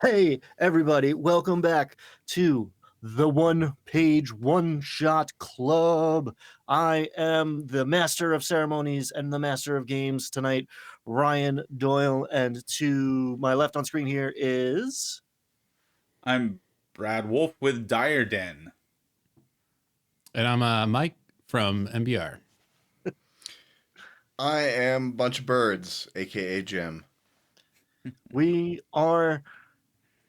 Hey, everybody, welcome back to the One Page One Shot Club. I am the master of ceremonies and the master of games tonight, Ryan Doyle. And to my left on screen here is. I'm Brad Wolf with Dire Den. And I'm Mike from MBR. I am Bunch of Birds, aka Jim. We are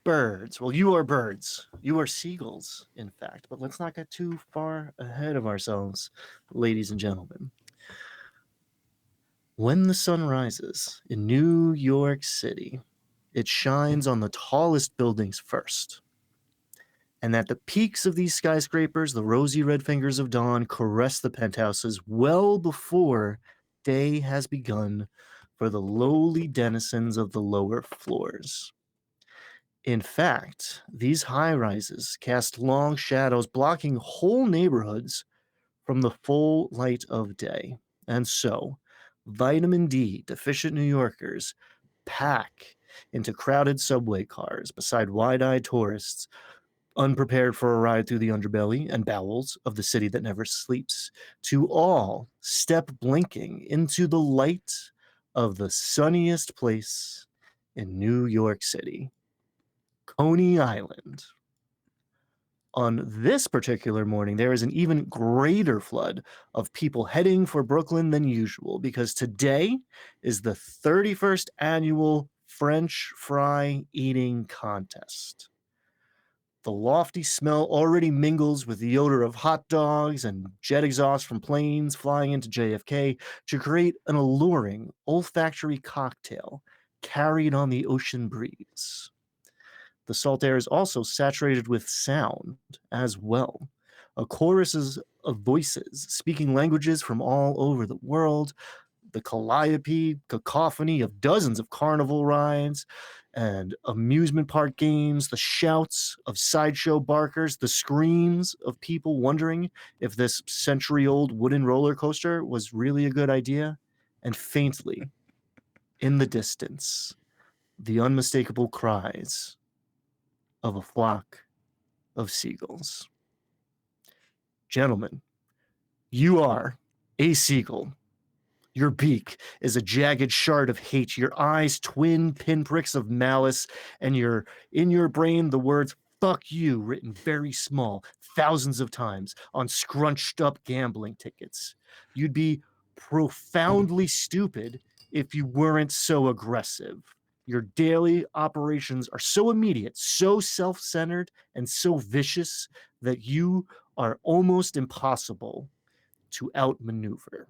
birds. Well, you are birds. You are seagulls, in fact. But let's not get too far ahead of ourselves, ladies and gentlemen. When the sun rises in New York City, it shines on the tallest buildings first. And at the peaks of these skyscrapers, the rosy red fingers of dawn caress the penthouses well before day has begun for the lowly denizens of the lower floors. In fact, these high rises cast long shadows blocking whole neighborhoods from the full light of day. And so, vitamin D deficient New Yorkers pack into crowded subway cars beside wide-eyed tourists unprepared for a ride through the underbelly and bowels of the city that never sleeps, to all step blinking into the light of the sunniest place in New York City, Coney Island. On this particular morning, there is an even greater flood of people heading for Brooklyn than usual because today is the 31st annual French fry eating contest. The lofty smell already mingles with the odor of hot dogs and jet exhaust from planes flying into JFK to create an alluring olfactory cocktail carried on the ocean breeze. The salt air is also saturated with sound as well. A chorus of voices speaking languages from all over the world, the calliope cacophony of dozens of carnival rides and amusement park games, the shouts of sideshow barkers, the screams of people wondering if this century-old wooden roller coaster was really a good idea, and faintly, in the distance, the unmistakable cries of a flock of seagulls. Gentlemen, you are a seagull. Your beak is a jagged shard of hate, your eyes twin pinpricks of malice, and in your brain the words "fuck you" written very small thousands of times on scrunched up gambling tickets. You'd be profoundly stupid if you weren't so aggressive. Your daily operations are so immediate, so self-centered, and so vicious that you are almost impossible to outmaneuver.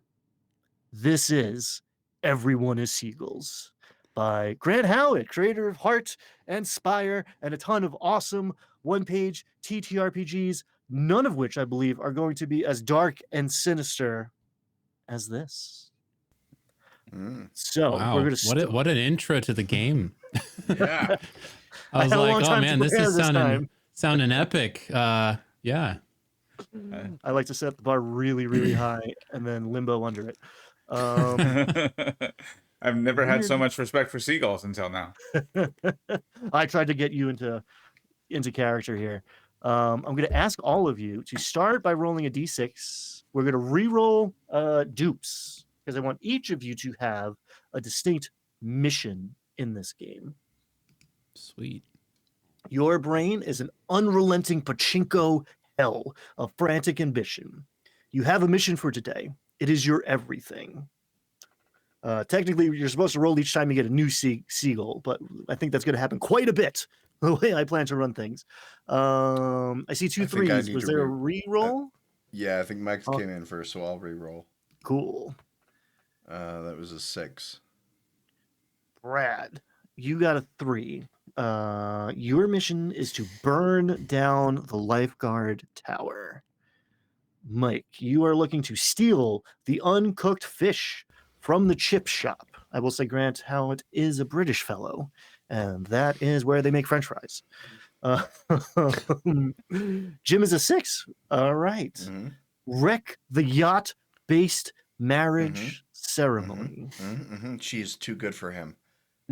This is Everyone is Seagulls by Grant Howitt, creator of Heart and Spire and a ton of awesome one-page TTRPGs, none of which I believe are going to be as dark and sinister as this. So Wow, we're going to what an intro to the game. Yeah. I was had a long like, oh time to man, this prepare is this sounding epic. Yeah. I like to set the bar really, really high and then limbo under it. I've never had so much respect for seagulls until now. I tried to get you into character here. I'm going to ask all of you to start by rolling a d6. We're going to re-roll dupes because I want each of you to have a distinct mission in this game. Sweet. Your brain is an unrelenting pachinko hell of frantic ambition. You have a mission for today. It is your everything. Technically, you're supposed to roll each time you get a new seagull, but I think that's going to happen quite a bit the way I plan to run things. I see two threes. Was there a re-roll? Yeah, I think Mike came in first, so I'll re-roll. Cool. That was a 6. Brad, you got a 3. Your mission is to burn down the lifeguard tower. Mike, you are looking to steal the uncooked fish from the chip shop. I will say Grant Howitt is a British fellow, and that is where they make French fries. Jim is a 6. All right. Mm-hmm. Wreck the yacht-based marriage ceremony. She is too good for him.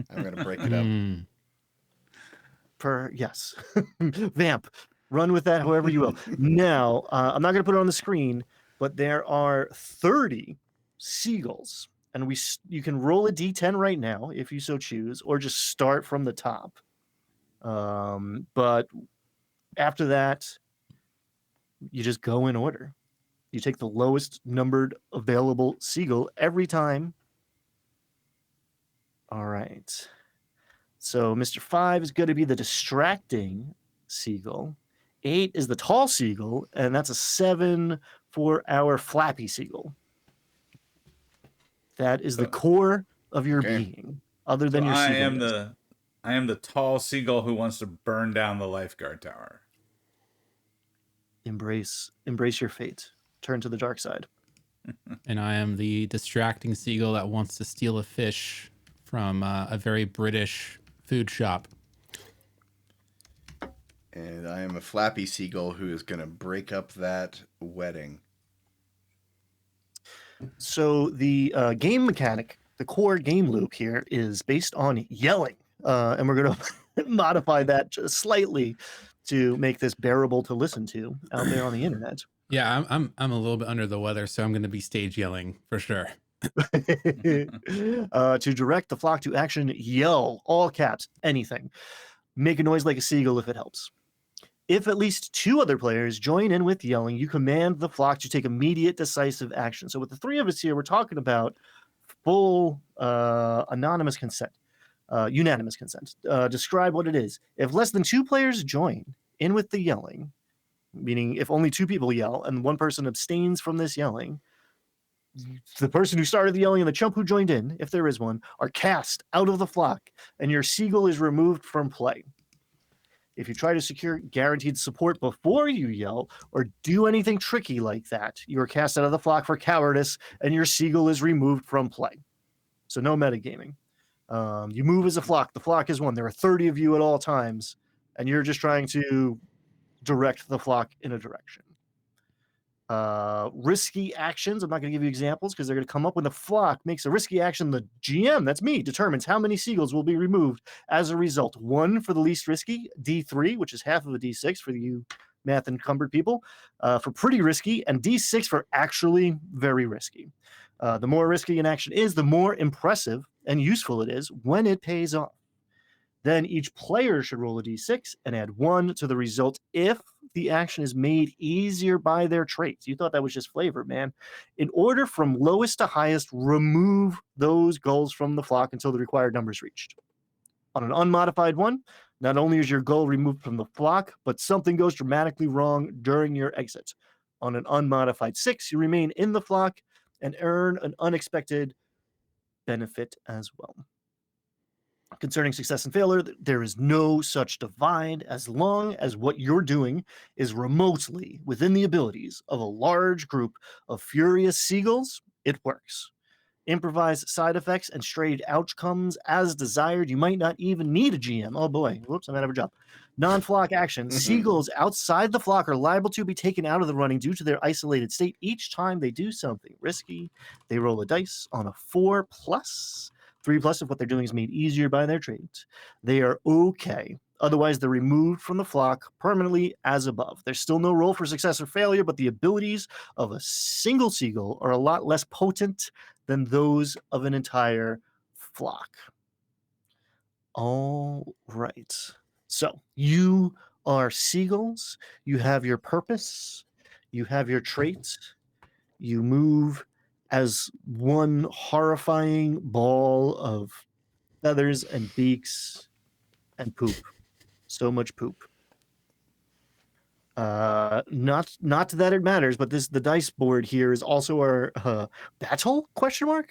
I'm going to break it up. Yes. Vamp. Run with that however you will. Now, I'm not going to put it on the screen, but there are 30 seagulls. And you can roll a d10 right now if you so choose, or just start from the top. But after that, you just go in order. You take the lowest numbered available seagull every time. All right. So Mr. 5 is going to be the distracting seagull. 8 is the tall seagull, and that's a 7 for our flappy seagull. That is the So- core of your Okay. being, other So than your I seagull. am the tall seagull who wants to burn down the lifeguard tower. Embrace your fate. Turn to the dark side. And I am the distracting seagull that wants to steal a fish from a very British food shop. And I am a flappy seagull who is going to break up that wedding. So the game mechanic, the core game loop here is based on yelling, and we're going to modify that just slightly to make this bearable to listen to out there on the internet. Yeah, I'm a little bit under the weather, so I'm going to be stage yelling for sure. To direct the flock to action, yell, all caps, anything. Make a noise like a seagull if it helps. If at least 2 other players join in with yelling, you command the flock to take immediate decisive action. So with the 3 of us here, we're talking about full unanimous consent. Describe what it is. If less than 2 players join in with the yelling, meaning if only 2 people yell and one person abstains from this yelling, the person who started the yelling and the chump who joined in, if there is one, are cast out of the flock, and your seagull is removed from play. If you try to secure guaranteed support before you yell or do anything tricky like that, you are cast out of the flock for cowardice, and your seagull is removed from play. So no metagaming. You move as a flock. The flock is one. There are 30 of you at all times, and you're just trying to direct the flock in a direction. Risky actions. I'm not going to give you examples because they're going to come up when the flock makes a risky action. The GM, that's me, determines how many seagulls will be removed as a result. 1 for the least risky, D3, which is half of a D6 for you math encumbered people, for pretty risky, and D6 for actually very risky. The more risky an action is, the more impressive and useful it is when it pays off. Then each player should roll a d6 and add 1 to the result if the action is made easier by their traits. You thought that was just flavor, man. In order from lowest to highest, remove those gulls from the flock until the required number is reached. On an unmodified 1, not only is your gull removed from the flock, but something goes dramatically wrong during your exit. On an unmodified 6, you remain in the flock and earn an unexpected benefit as well. Concerning success and failure, there is no such divide as long as what you're doing is remotely within the abilities of a large group of furious seagulls. It works. Improvise side effects and strayed outcomes as desired. You might not even need a GM. Oh boy, whoops, I'm out of a job. Non-flock actions. Seagulls outside the flock are liable to be taken out of the running due to their isolated state. Each time they do something risky, they roll a dice on a 4+. 3+ if what they're doing is made easier by their trait. They are okay. Otherwise, they're removed from the flock permanently as above. There's still no roll for success or failure, but the abilities of a single seagull are a lot less potent than those of an entire flock. All right. So you are seagulls. You have your purpose. You have your traits. You move as one horrifying ball of feathers and beaks and poop. So much poop. Not that it matters, but the dice board here is also our battle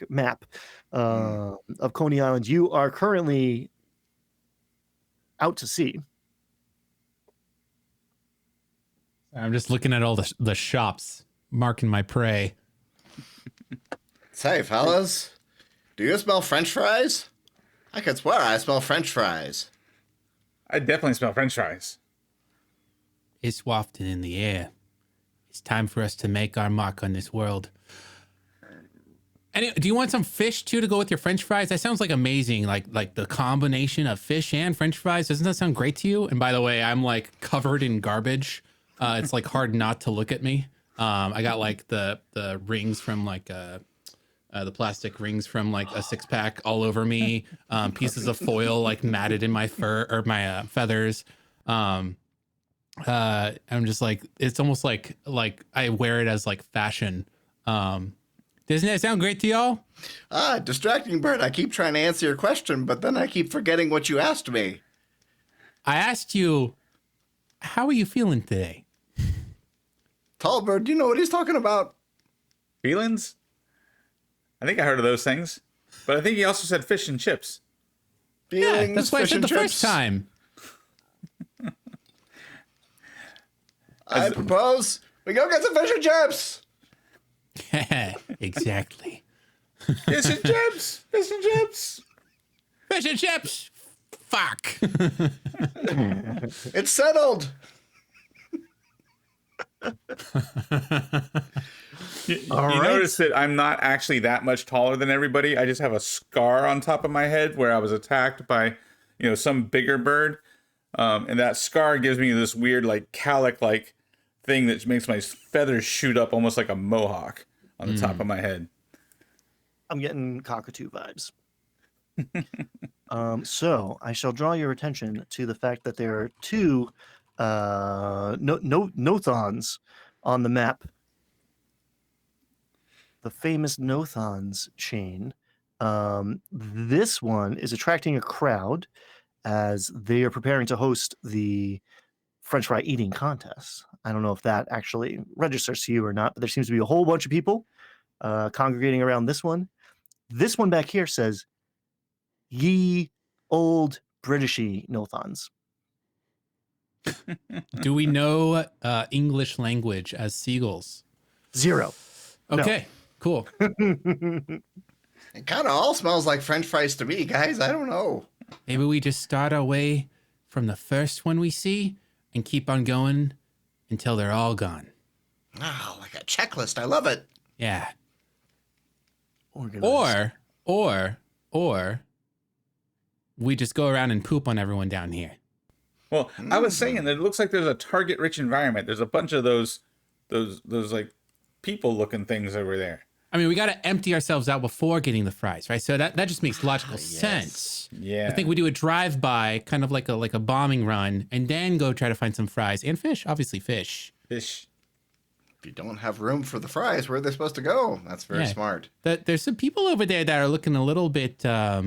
map of Coney Island. You are currently out to sea. I'm just looking at all the shops, marking my prey. Say, fellas, do you smell French fries? I could swear I smell French fries. I definitely smell French fries. It's wafted in the air. It's time for us to make our mark on this world. And do you want some fish too to go with your French fries? That sounds like amazing. Like the combination of fish and French fries. Doesn't that sound great to you? And by the way, I'm like covered in garbage. It's like hard not to look at me. I got like the rings from like the plastic rings from like a 6-pack all over me. Pieces of foil like matted in my fur or my feathers. I'm just like, it's almost like I wear it as like fashion. Doesn't that sound great to y'all? Distracting bird. I keep trying to answer your question, but then I keep forgetting what you asked me. I asked you, how are you feeling today? Tall bird, do you know what he's talking about? Feelings? I think I heard of those things. But I think he also said fish and chips. Feelings, Yeah, that's what I fish said and the chips. first time. I propose we go get some fish and chips. Exactly. Fish and chips! Fish and chips! Fish and chips. Fuck. It's settled. You right. notice that I'm not actually that much taller than everybody. I just have a scar on top of my head where I was attacked by, some bigger bird. And that scar gives me this weird, like, cowlick-like thing that makes my feathers shoot up almost like a mohawk on the top of my head. I'm getting cockatoo vibes. So I shall draw your attention to the fact that there are two Nothons on the map. The famous Nothons chain. This one is attracting a crowd as they are preparing to host the French fry eating contest. I don't know if that actually registers to you or not, but there seems to be a whole bunch of people congregating around this one. This one back here says, "Ye old Britishy Nothons." Do we know English language as seagulls? 0. No. Okay, cool. It kind of all smells like French fries to me, guys. I don't know. Maybe we just start our way from the first one we see and keep on going until they're all gone. Oh, like a checklist. I love it. Yeah. Organized. Or we just go around and poop on everyone down here. Well, I was saying that it looks like there's a target-rich environment. There's a bunch of those like people-looking things over there. I mean, we got to empty ourselves out before getting the fries, right? So that just makes logical sense. Yeah. I think we do a drive-by, kind of like a bombing run, and then go try to find some fries and fish. Obviously, fish. Fish. If you don't have room for the fries, where are they supposed to go? That's very smart. There's some people over there that are looking a little bit. All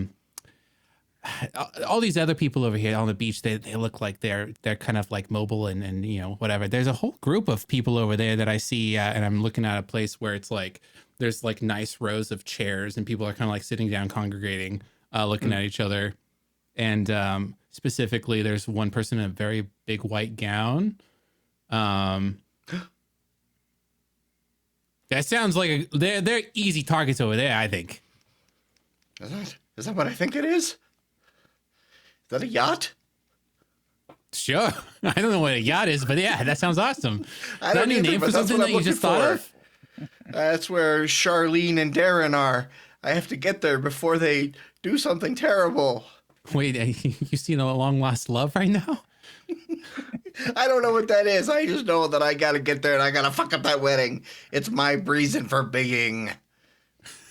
these other people over here on the beach, they look like they're kind of like mobile and whatever. There's a whole group of people over there that I see, and I'm looking at a place where it's like there's like nice rows of chairs and people are kind of like sitting down, congregating, looking at each other. And specifically, there's one person in a very big white gown. That sounds like they're easy targets over there, I think. Is that what I think it is? Is that a yacht? Sure. I don't know what a yacht is, but yeah, that sounds awesome. I Is that don't a new either, name but for that's something what that I'm you just looking thought for. of? That's where Charlene and Darren are. I have to get there before they do something terrible. Wait, you seen a long lost love right now? I don't know what that is. I just know that I gotta get there and I gotta fuck up that wedding. It's my reason for being.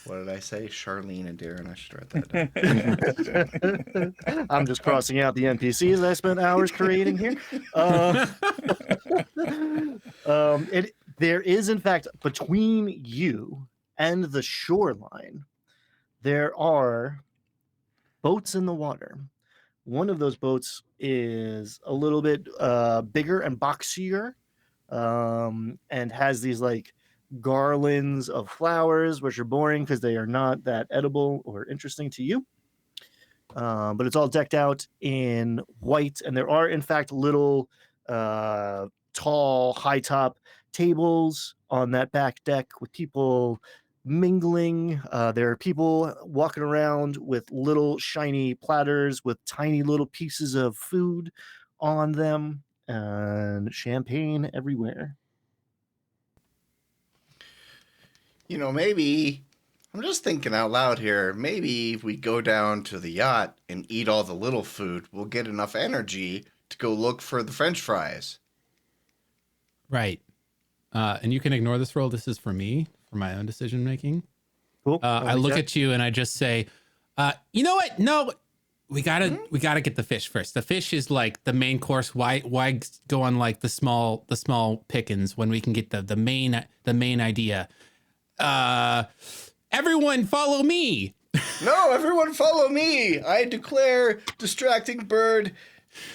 What did I say? Charlene and Darren. I should write that down. I'm just crossing out the NPCs I spent hours creating here. There is, in fact, between you and the shoreline, there are boats in the water. One of those boats is a little bit bigger and boxier, and has these like garlands of flowers, which are boring because they are not that edible or interesting to you. But it's all decked out in white, and there are in fact little tall, high top tables on that back deck with people mingling. There are people walking around with little shiny platters with tiny little pieces of food on them, and champagne everywhere. Maybe I'm just thinking out loud here. Maybe if we go down to the yacht and eat all the little food, we'll get enough energy to go look for the French fries. Right. And you can ignore this roll. This is for me, for my own decision making. Cool. I look at you and I just say, you know what? No, we gotta get the fish first. The fish is like the main course. Why go on like the small pickings when we can get the main idea? Everyone follow me. No, everyone follow me. I declare Distracting Bird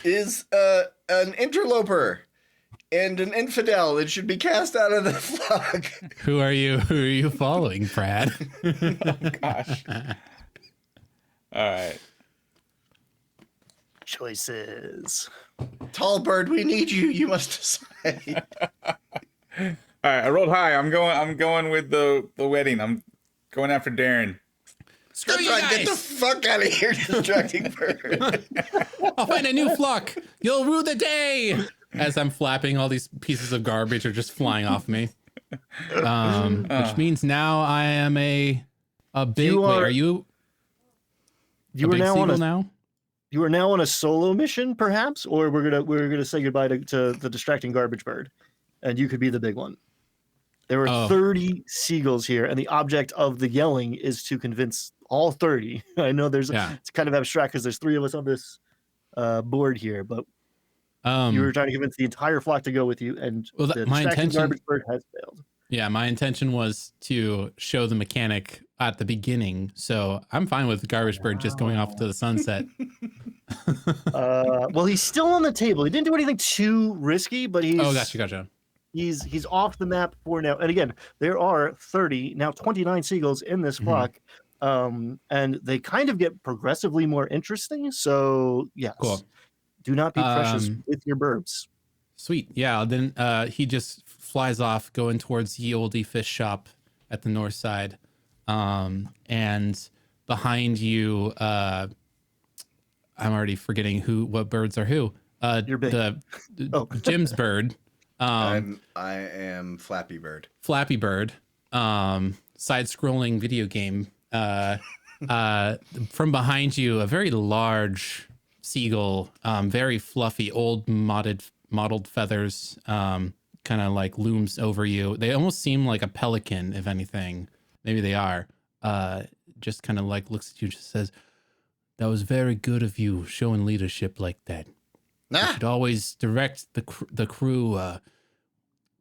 is an interloper and an infidel and should be cast out of the flock. Who are you following, Brad? Gosh. All right. Choices. Tall Bird, we need you. You must decide. All right. I rolled high. I'm going with the wedding. I'm going after Darren. Screw you Get the guys. fuck out of here, Distracting Bird. I'll find a new flock. You'll rue the day. As I'm flapping, all these pieces of garbage are just flying off me. Which means now I am a big. You wait, are- are you? You a are big now on seagull a now. you are now on a solo mission, perhaps, or we're gonna say goodbye to the distracting garbage bird, and you could be the big one. There are Oh. 30 seagulls here, and the object of the yelling is to convince all 30. I know Yeah. it's kind of abstract because there's 3 of us on this board here, but you were trying to convince the entire flock to go with you, and Well, the my distracting intention- garbage bird has failed. Yeah, my intention was to show the mechanic at the beginning, so I'm fine with the garbage bird just going off to the sunset. Well, he's still on the table. He didn't do anything too risky, but he's Gotcha. he's off the map for now. And again, there are 30 now 29 seagulls in this Mhm. flock, and they kind of get progressively more interesting. So yes, Cool. do not be precious Um, with your burbs. Sweet. Yeah. Then he just flies off, going towards the oldie fish shop at the north side, and behind you, I'm already forgetting what birds are who. You're big. Oh. Jim's bird. I am Flappy Bird. Flappy Bird, side-scrolling video game. From behind you, a very large seagull, very fluffy, old mottled feathers, kind of like looms over you. They almost seem like a pelican, if anything. Maybe they are. Just kind of like looks at you, just says, "That was very good of you, showing leadership like that. You Nah, should always direct the crew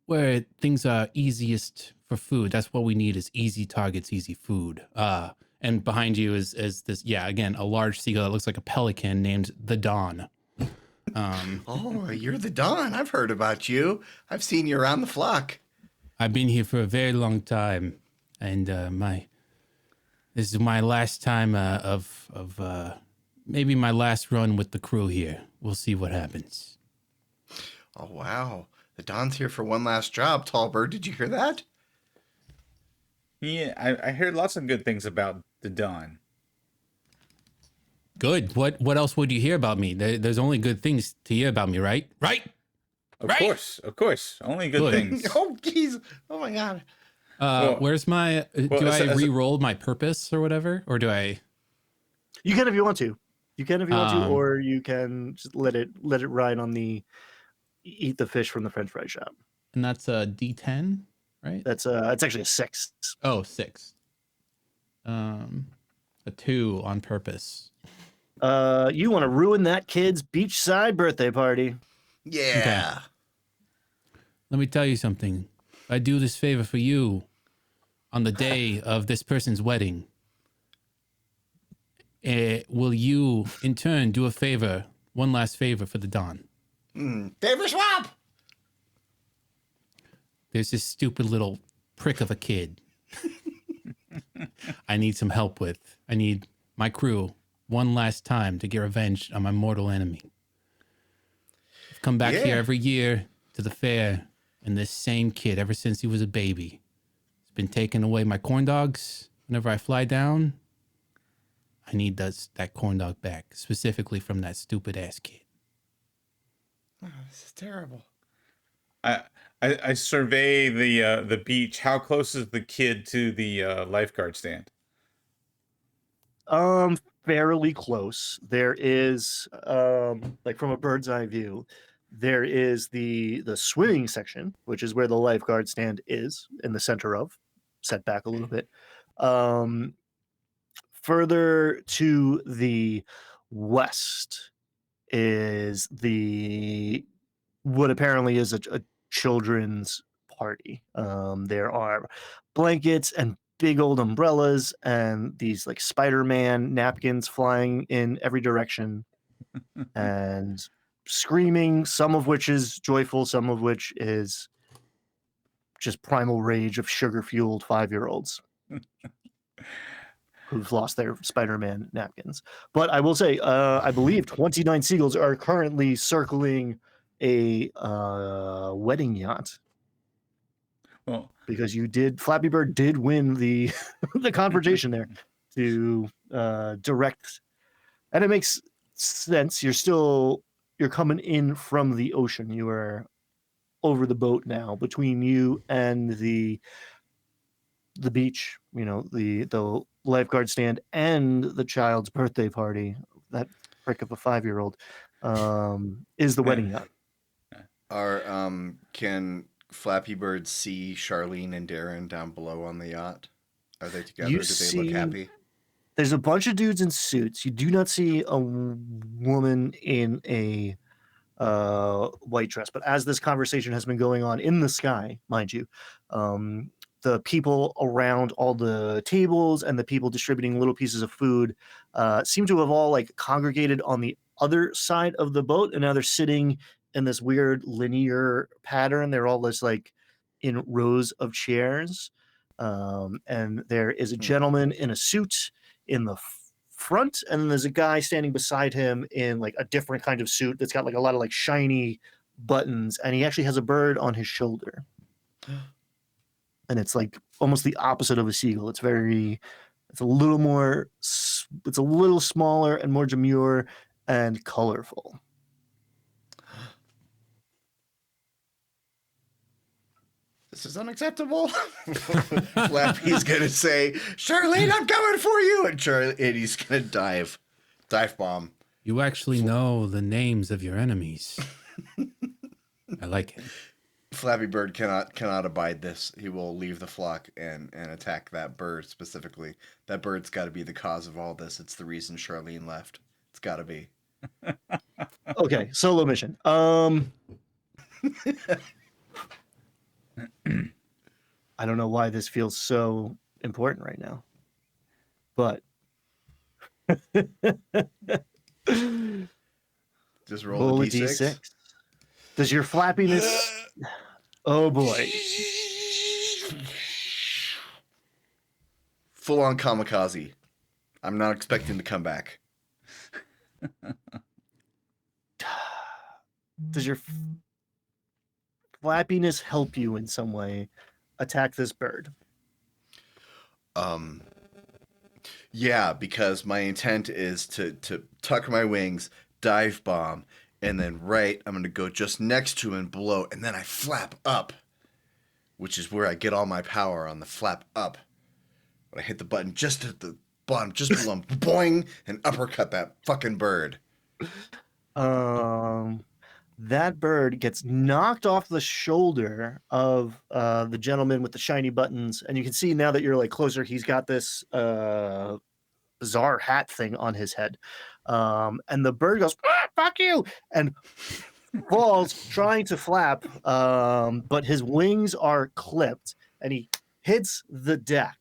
where things are easiest for food. That's what we need is easy targets, easy food." And behind you is this, yeah, again, a large seagull that looks like a pelican named the Dawn. oh, you're the Don. I've heard about you. I've seen you around the flock. I've been here for a very long time, and this is my last time of maybe my last run with the crew here. We'll see what happens. Oh, wow. The Don's here for one last job, Tall Bird. Did you hear that? Yeah, I heard lots of good things about the Dawn. Good. What else would you hear about me? There's only good things to hear about me, right? Right. Of Right. course. Only good Good. things. Oh, jeez. Oh, my God. Where's my? Do I re-roll my purpose or whatever, or do I? You can if you want to. You can if you want to, Um, or you can just let it ride on the eat the fish from the French fry shop. And that's a D10, right? That's it's actually a 6. Oh, 6. A 2 on purpose. You want to ruin that kid's beachside birthday party. Yeah. Let me tell you something. If I do this favor for you on the day of this person's wedding, will you, in turn, do a favor, one last favor for the Don? Favor swap. There's this stupid little prick of a kid I need some help with. I need my crew one last time to get revenge on my mortal enemy. I've come back Yeah. here every year to the fair, and this same kid, ever since he was a baby, has been taking away my corn dogs. Whenever I fly down, I need that corn dog back, specifically from that stupid ass kid. Oh, this is terrible. I, I survey the beach. How close is the kid to the lifeguard stand? Fairly close. There is like from a bird's eye view, there is the swimming section, which is where the lifeguard stand is in the center of, set back a little bit. Um, Further to the west is the what apparently is a children's party. There are blankets and big old umbrellas and these like Spider-Man napkins flying in every direction and screaming, some of which is joyful, some of which is just primal rage of sugar-fueled 5-year-olds who've lost their Spider-Man napkins. But I will say, I believe 29 Seagulls are currently circling a wedding yacht Well, because Flappy Bird did win the the confrontation there to direct, and it makes sense. You're coming in from the ocean. You are over the boat now between you and the beach, the lifeguard stand and the child's birthday party. That prick of a 5-year-old is the wedding yacht. Can Flappy Bird see Charlene and Darren down below on the yacht? Are they together? You Do they see, look happy? there's a bunch of dudes in suits. You do not see a woman in a white dress. But as this conversation has been going on in the sky, mind you, the people around all the tables and the people distributing little pieces of food seem to have all like congregated on the other side of the boat, and now they're sitting in this weird linear pattern. They're all just like in rows of chairs, and there is a gentleman in a suit in the front, and then there's a guy standing beside him in like a different kind of suit that's got like a lot of like shiny buttons, and he actually has a bird on his shoulder. And it's like almost the opposite of a seagull. It's a little smaller and more demure and colorful. This is unacceptable. Flappy's gonna say, Charlene, I'm coming for you, and he's gonna dive bomb. You actually know the names of your enemies. I like it. Flappy Bird cannot abide this. He will leave the flock and attack that bird specifically. That bird's got to be the cause of all this. It's the reason Charlene left. It's got to be. Okay, solo mission. I don't know why this feels so important right now, but just roll a D6. Does your flappiness? Oh boy! Full on kamikaze. I'm not expecting to come back. Does your flappiness help you in some way attack this bird? Yeah, because my intent is to tuck my wings, dive bomb, and then I'm going to go just next to and below, and then I flap up, which is where I get all my power on the flap up. But I hit the button just at the bottom, just below, boing, and uppercut that fucking bird. That bird gets knocked off the shoulder of the gentleman with the shiny buttons, and you can see now that you're like closer, he's got this bizarre hat thing on his head, and the bird goes, "Fuck you!" and falls trying to flap, but his wings are clipped, and he hits the deck,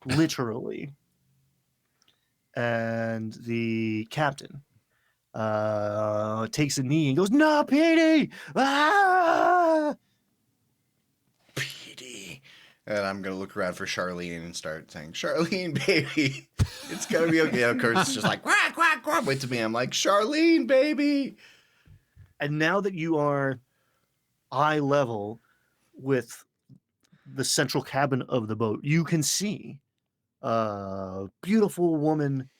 literally, and the captain takes a knee and goes, "No, Petey! Ah!" Petey. And I'm going to look around for Charlene and start saying, Charlene, baby, it's going to be okay. Of course, it's just like, quack, quack, quack. Wait to me. I'm like, Charlene, baby. And now that you are eye level with the central cabin of the boat, you can see a beautiful woman,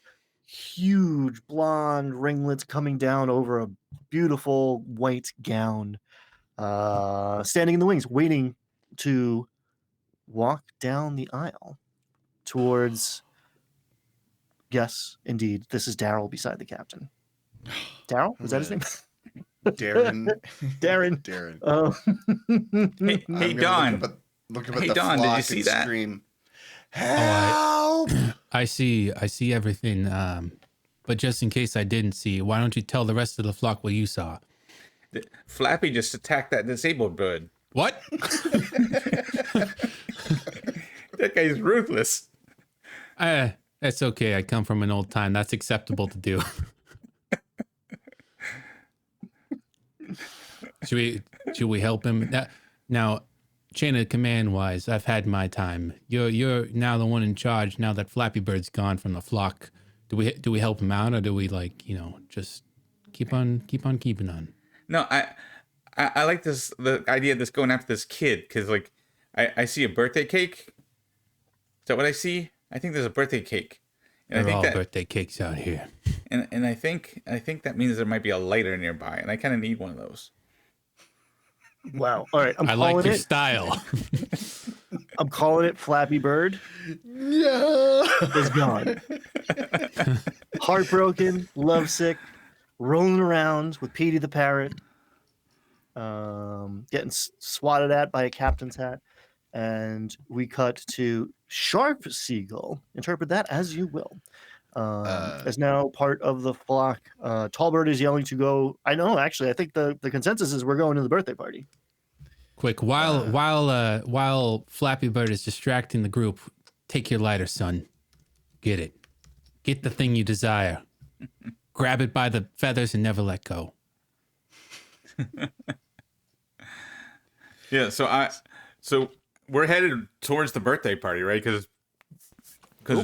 huge blonde ringlets coming down over a beautiful white gown. standing in the wings, waiting to walk down the aisle towards. Yes, indeed, this is Daryl beside the captain. Daryl, was that his name? Darren. Darren. Darren. Hey, I'm hey gonna Don. look up at Hey, the Don, did you flock see and that? scream, Oh, "Help!" I see everything. But just in case I didn't see, why don't you tell the rest of the flock what you saw? Flappy just attacked that disabled bird. What? That guy's ruthless. That's okay. I come from an old time. That's acceptable to do. Should we help him? Now, chain of command wise, I've had my time. You're now the one in charge. Now that Flappy Bird's gone from the flock, do we help him out, or do we just keep on keeping on? No, I like the idea of this going after this kid because like I see a birthday cake. Is that what I see? I think there's a birthday cake, and They're I all think that birthday cakes out here. and I think that means there might be a lighter nearby, and I kind of need one of those. Wow. All right, I'm I like calling your it. style. I'm calling it. Flappy Bird No. is gone. Heartbroken, lovesick, rolling around with Petey the parrot, getting swatted at by a captain's hat, and we cut to Sharp Seagull. Interpret that as you will. As now part of the flock. Tallbird is yelling to go. I know, actually, I think the consensus is we're going to the birthday party. Quick, while Flappy Bird is distracting the group, take your lighter, son. Get it. Get the thing you desire. Grab it by the feathers and never let go. Yeah, so we're headed towards the birthday party, right? Because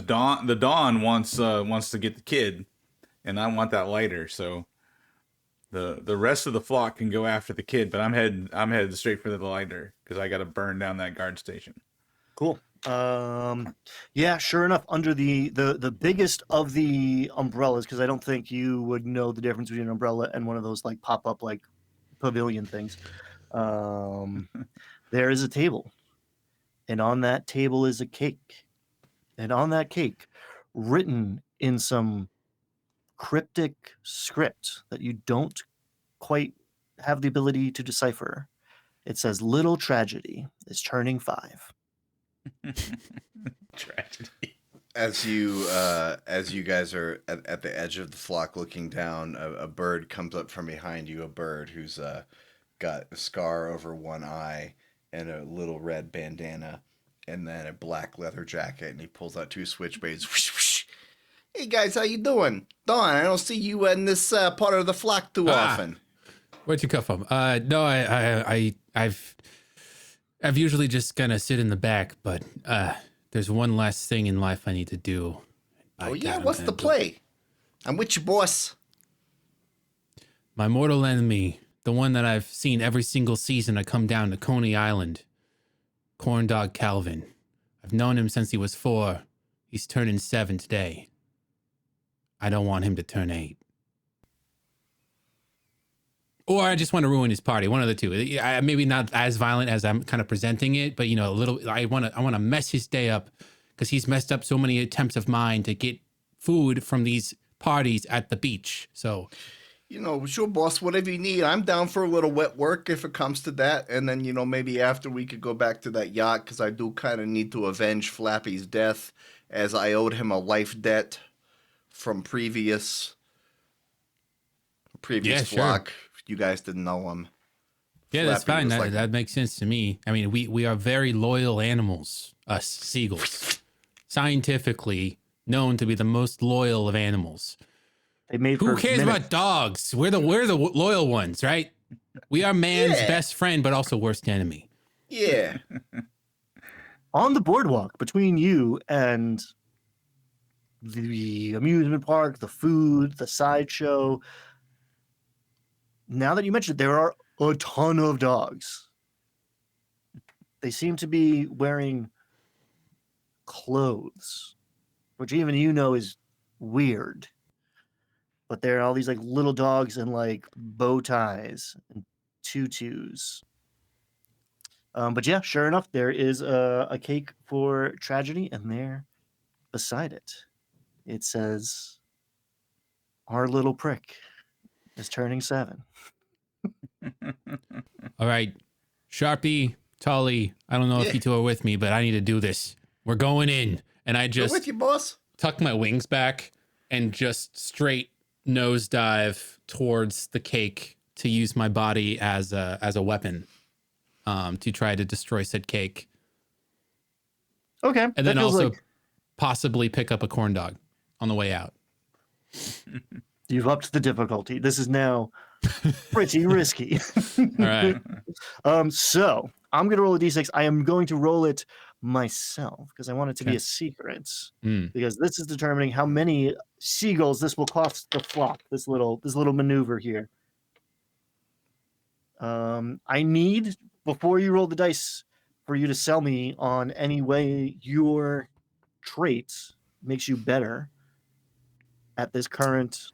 Dawn wants to get the kid, and I want that lighter. So the rest of the flock can go after the kid, but I'm headed straight for the lighter because I got to burn down that guard station. Cool. Yeah, sure enough, under the biggest of the umbrellas, because I don't think you would know the difference between an umbrella and one of those like pop up like pavilion things. There is a table, and on that table is a cake, and on that cake, written in some cryptic script that you don't quite have the ability to decipher, it says, "Little tragedy is turning 5." Tragedy. As you guys are at the edge of the flock looking down, a bird comes up from behind you. A bird who's got a scar over one eye and a little red bandana, and then a black leather jacket. And he pulls out 2 switchblades. Whoosh, whoosh. Hey guys, how you doing? Don, I don't see you in this part of the flock too often. Where'd you come from? No, I've usually just kind of sit in the back, but there's one last thing in life I need to do. Oh yeah, what's the play? I'm with you, boss. My mortal enemy, the one that I've seen every single season I come down to Coney Island, Corn Dog Calvin. I've known him since he was 4. He's turning 7 today. I don't want him to turn 8. Or I just want to ruin his party. One of the two. Maybe not as violent as I'm kind of presenting it, but a little. I want to mess his day up because he's messed up so many attempts of mine to get food from these parties at the beach. So, Sure, boss. Whatever you need, I'm down for a little wet work if it comes to that. And then maybe after we could go back to that yacht because I do kind of need to avenge Flappy's death as I owed him a life debt from previous Yeah, flock. sure. You guys didn't know him. Yeah, that's Flappy fine. was That makes sense to me. I mean, we are very loyal animals, us seagulls. Scientifically known to be the most loyal of animals. They made Who for cares minutes. about dogs? We're the loyal ones, right? We are man's Yeah. best friend, but also worst enemy. Yeah. On the boardwalk between you and the amusement park, the food, the sideshow. Now that you mentioned it, there are a ton of dogs. They seem to be wearing clothes, which even is weird. But there are all these like little dogs in like bow ties and two twos. But yeah, sure enough, there is a cake for tragedy, and there beside it says, "Our little prick is turning 7." All right, Sharpie, Tully, I don't know if you two are with me, but I need to do this. We're going in. And I Go with just you, boss. tuck my wings back and just straight nosedive towards the cake to use my body as a weapon to try to destroy said cake. Okay, And that then feels also like possibly pick up a corn dog on the way out. you've upped the difficulty. This is now pretty risky. All right. So I'm gonna roll a d6. I am going to roll it myself because I want it to be Okay. a secret. Mm. Because this is determining how many seagulls this will cost the flock. This little maneuver here. I need, before you roll the dice, for you to sell me on any way your trait makes you better at this current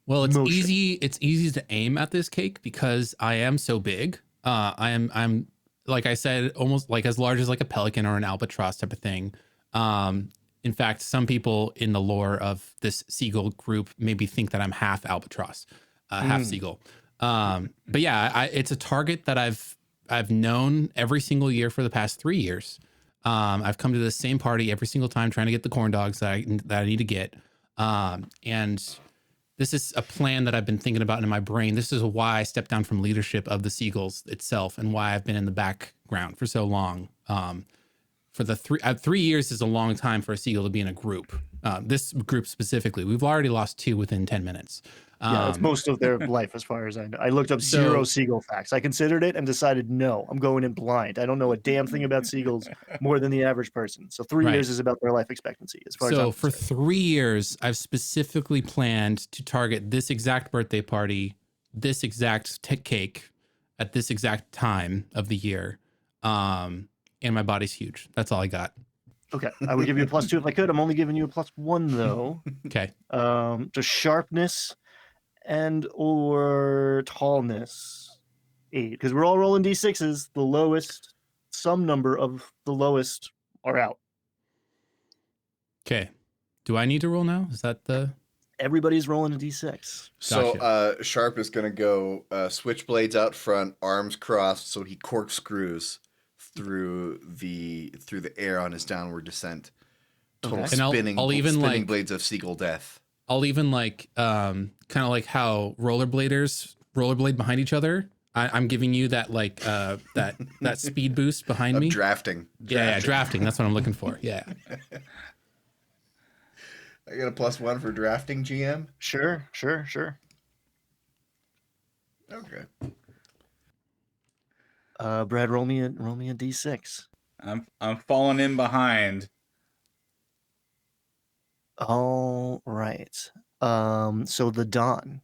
Well, it's motion. easy. It's easy to aim at this cake because I am so big. I'm like I said, almost like as large as like a pelican or an albatross type of thing. In fact, some people in the lore of this seagull group maybe think that I'm half albatross, half seagull. But yeah, it's a target that I've known every single year for the past 3 years. I've come to the same party every single time trying to get the corn dogs that I need to get. And this is a plan that I've been thinking about in my brain. This is why I stepped down from leadership of the Seagulls itself and why I've been in the background for so long. For the 3 years is a long time for a Seagull to be in a group. This group specifically, we've already lost 2 within 10 minutes. Yeah, it's most of their life as far as I know. I looked up zero seagull facts. I considered it and decided, no, I'm going in blind. I don't know a damn thing about seagulls more than the average person. So 3 Right. years is about their life expectancy as far as So I'm for concerned. 3 years, I've specifically planned to target this exact birthday party, this exact cake at this exact time of the year. And my body's huge. That's all I got. Okay, I would give you a +2 if I could. I'm only giving you a +1 though. Okay. To sharpness and or tallness 8, because we're all rolling d6s. The lowest, some number of the lowest are out. Okay. Do I need to roll now? Is that the... Everybody's rolling a d6. So Sharp is gonna go switchblades out front, arms crossed, so he corkscrews through the air on his downward descent. Total Okay. And spinning, I'll even, spinning like- blades of seagull death. I'll even like kind of like how rollerbladers rollerblade behind each other. I'm giving you that like that speed boost behind me. Drafting. Yeah, drafting. That's what I'm looking for. Yeah. I got a +1 for drafting, GM. Sure. Okay. Brad, roll me a d6. I'm falling in behind. All right. So the dawn.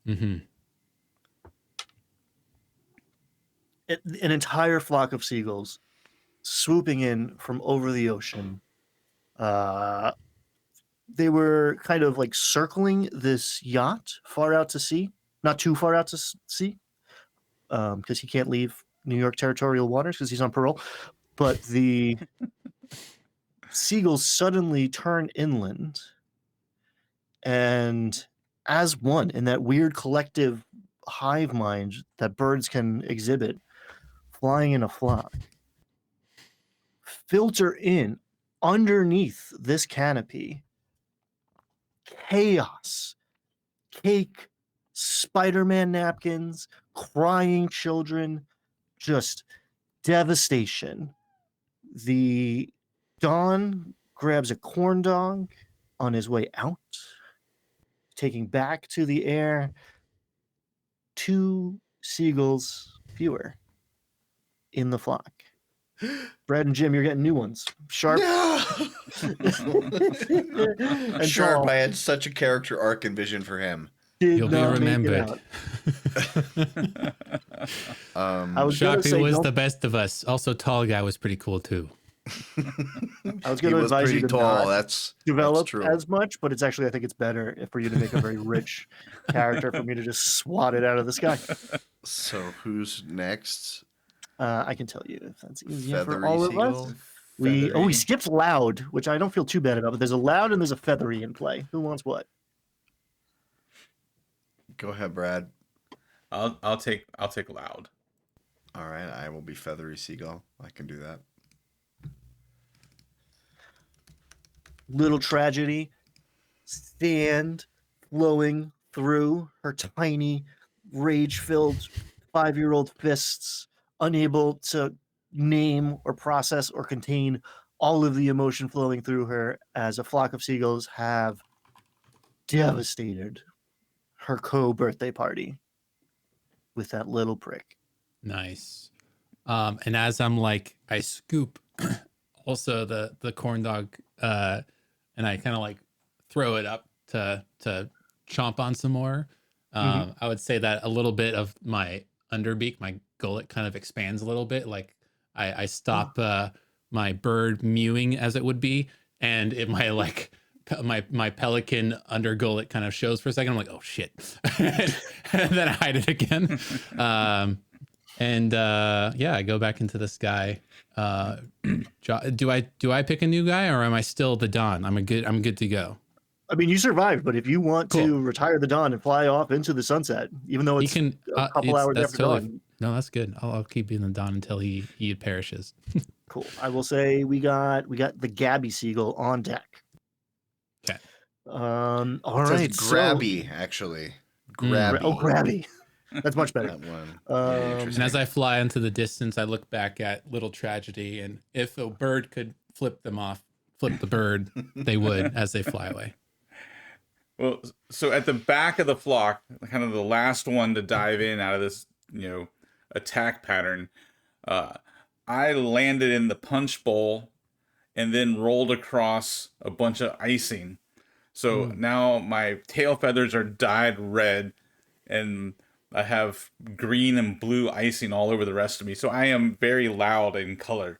Mm-hmm. An entire flock of seagulls swooping in from over the ocean. They were kind of like circling this yacht far out to sea, not too far out to sea, because he can't leave New York territorial waters because he's on parole. But the seagulls suddenly turn inland, and as one in that weird collective hive mind that birds can exhibit, flying in a flock, filter in underneath this canopy chaos, cake, Spider-Man napkins, crying children, just devastation. The Don grabs a corn dog on his way out, taking back to the air 2 seagulls fewer in the flock. Brad and Jim, you're getting new ones. Sharp. No! and Sharp, Tall I had such a character arc and vision for him. did You'll be not make it remembered. out. I was gonna Sharpie say, was don't- the best of us. Also, tall guy was pretty cool too. I was He going to was advise you pretty to tall. not That's develop true. as much, but it's actually, I think it's better for you to make a very rich character for me to just swat it out of the sky. So who's next? I can tell you if that's easier for Feathery all of Seagull? us. We Feathery. skipped loud, which I don't feel too bad about, but there's a loud and there's a feathery in play. Who wants what? Go ahead, Brad. I'll take loud. All right, I will be Feathery Seagull. I can do that. Little tragedy, sand flowing through her tiny, rage-filled 5-year-old fists, unable to name or process or contain all of the emotion flowing through her as a flock of seagulls have devastated her co-birthday party with that little prick. Nice. And as I'm like, I scoop also the corn dog, and I kind of like throw it up to chomp on some more. I would say that a little bit of my underbeak, my gullet kind of expands a little bit. Like I stop my bird mewing as it would be, and it my like my pelican under gullet kind of shows for a second. I'm like, oh shit, and then I hide it again. Yeah, I go back into the sky. Do I pick a new guy, or am I still the Don? I'm good to go. I mean, you survived, but if you want Cool. to retire the dawn and fly off into the sunset, even though it's a couple hours that's after totally, dawn, no, that's good. I'll keep being the Don until he perishes. cool. I will say we got the Gabby Seagull on deck. Okay. All It right. says Grabby, actually. Mm. Grabby. Oh, Grabby. That's much better. That one. And as I fly into the distance, I look back at Little Tragedy, and if a bird could flip the bird, they would as they fly away. Well, so at the back of the flock, kind of the last one to dive in out of this, attack pattern, I landed in the punch bowl and then rolled across a bunch of icing. So now my tail feathers are dyed red, and I have green and blue icing all over the rest of me. So I am very loud in color.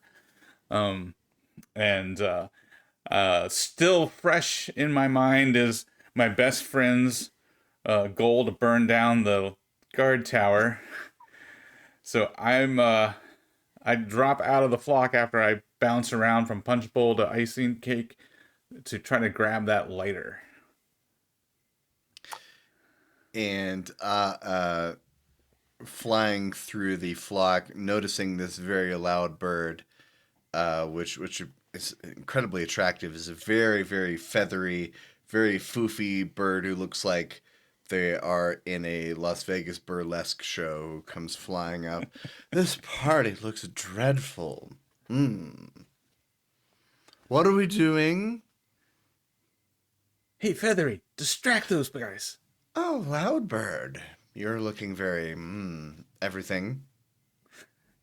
Still fresh in my mind is my best friend's goal to burn down the guard tower. So I drop out of the flock after I bounce around from punch bowl to icing cake to try to grab that lighter. And flying through the flock, noticing this very loud bird, which is incredibly attractive, is a very, very feathery, very foofy bird who looks like they are in a Las Vegas burlesque show, who comes flying up. This party looks dreadful. What are we doing? Hey, Feathery, distract those guys. Oh, loud bird. You're looking very, everything.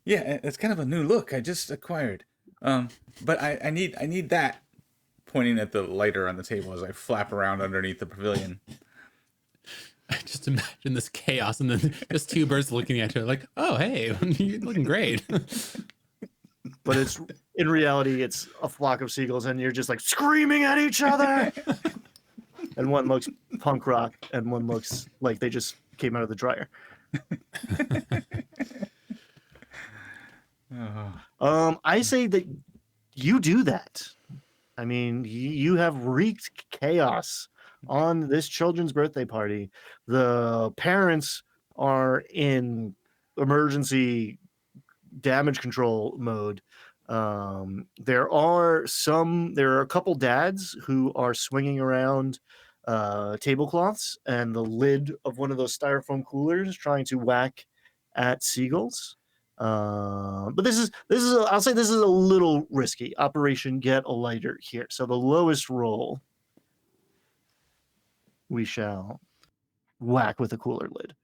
Yeah, it's kind of a new look I just acquired. But I need that. Pointing at the lighter on the table as I flap around underneath the pavilion. I just imagine this chaos, and then just two birds looking at you like, oh, hey, you're looking great. But it's in reality, it's a flock of seagulls, and you're just like screaming at each other. And one looks punk rock, and one looks like they just came out of the dryer. I say that you do that. I mean, you have wreaked chaos on this children's birthday party. The parents are in emergency damage control mode. There are a couple dads who are swinging around tablecloths and the lid of one of those styrofoam coolers, trying to whack at seagulls. But this is I'll say this is a little risky. Operation Get a Lighter here. So the lowest roll we shall whack with a cooler lid.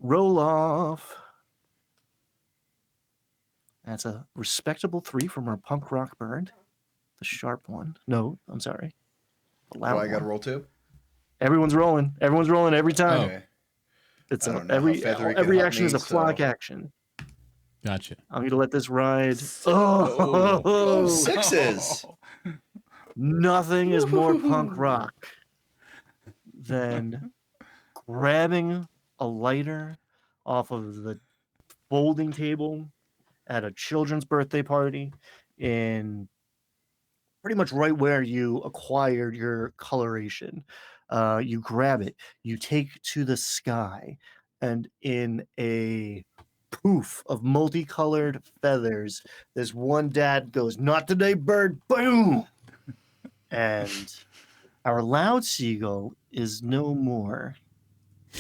Roll off. That's a respectable 3 from our punk rock bird. The sharp one. No, I'm sorry. The loud I got to one. roll too? Everyone's rolling. Everyone's rolling every time. Okay. It's I don't know how Feathery can every help action me, is a flock so- action. Gotcha. I'm gonna let this ride. Oh. Oh, sixes. Nothing is more punk Woohoo. rock than grabbing a lighter off of the folding table at a children's birthday party in pretty much right where you acquired your coloration. You grab it, you take to the sky, and in a poof of multicolored feathers, this one dad goes, "Not today, bird!" Boom! And our loud seagull is no more,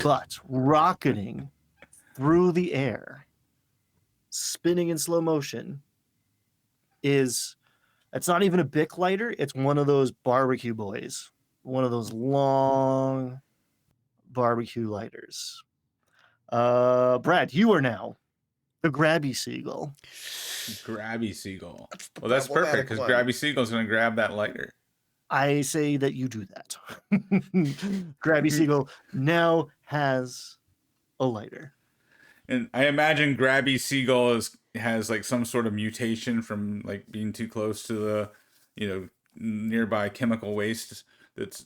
but rocketing through the air, spinning in slow motion, is it's not even a Bic lighter, it's one of those barbecue boys. One of those long barbecue lighters. Brad, you are now the Grabby Seagull. Grabby Seagull. That's the Well, that's problematic perfect because one. Grabby Seagull's going to grab that lighter. I say that you do that. Grabby Seagull now has a lighter. And I imagine Grabby Seagull has like some sort of mutation from like being too close to the, nearby chemical waste that's,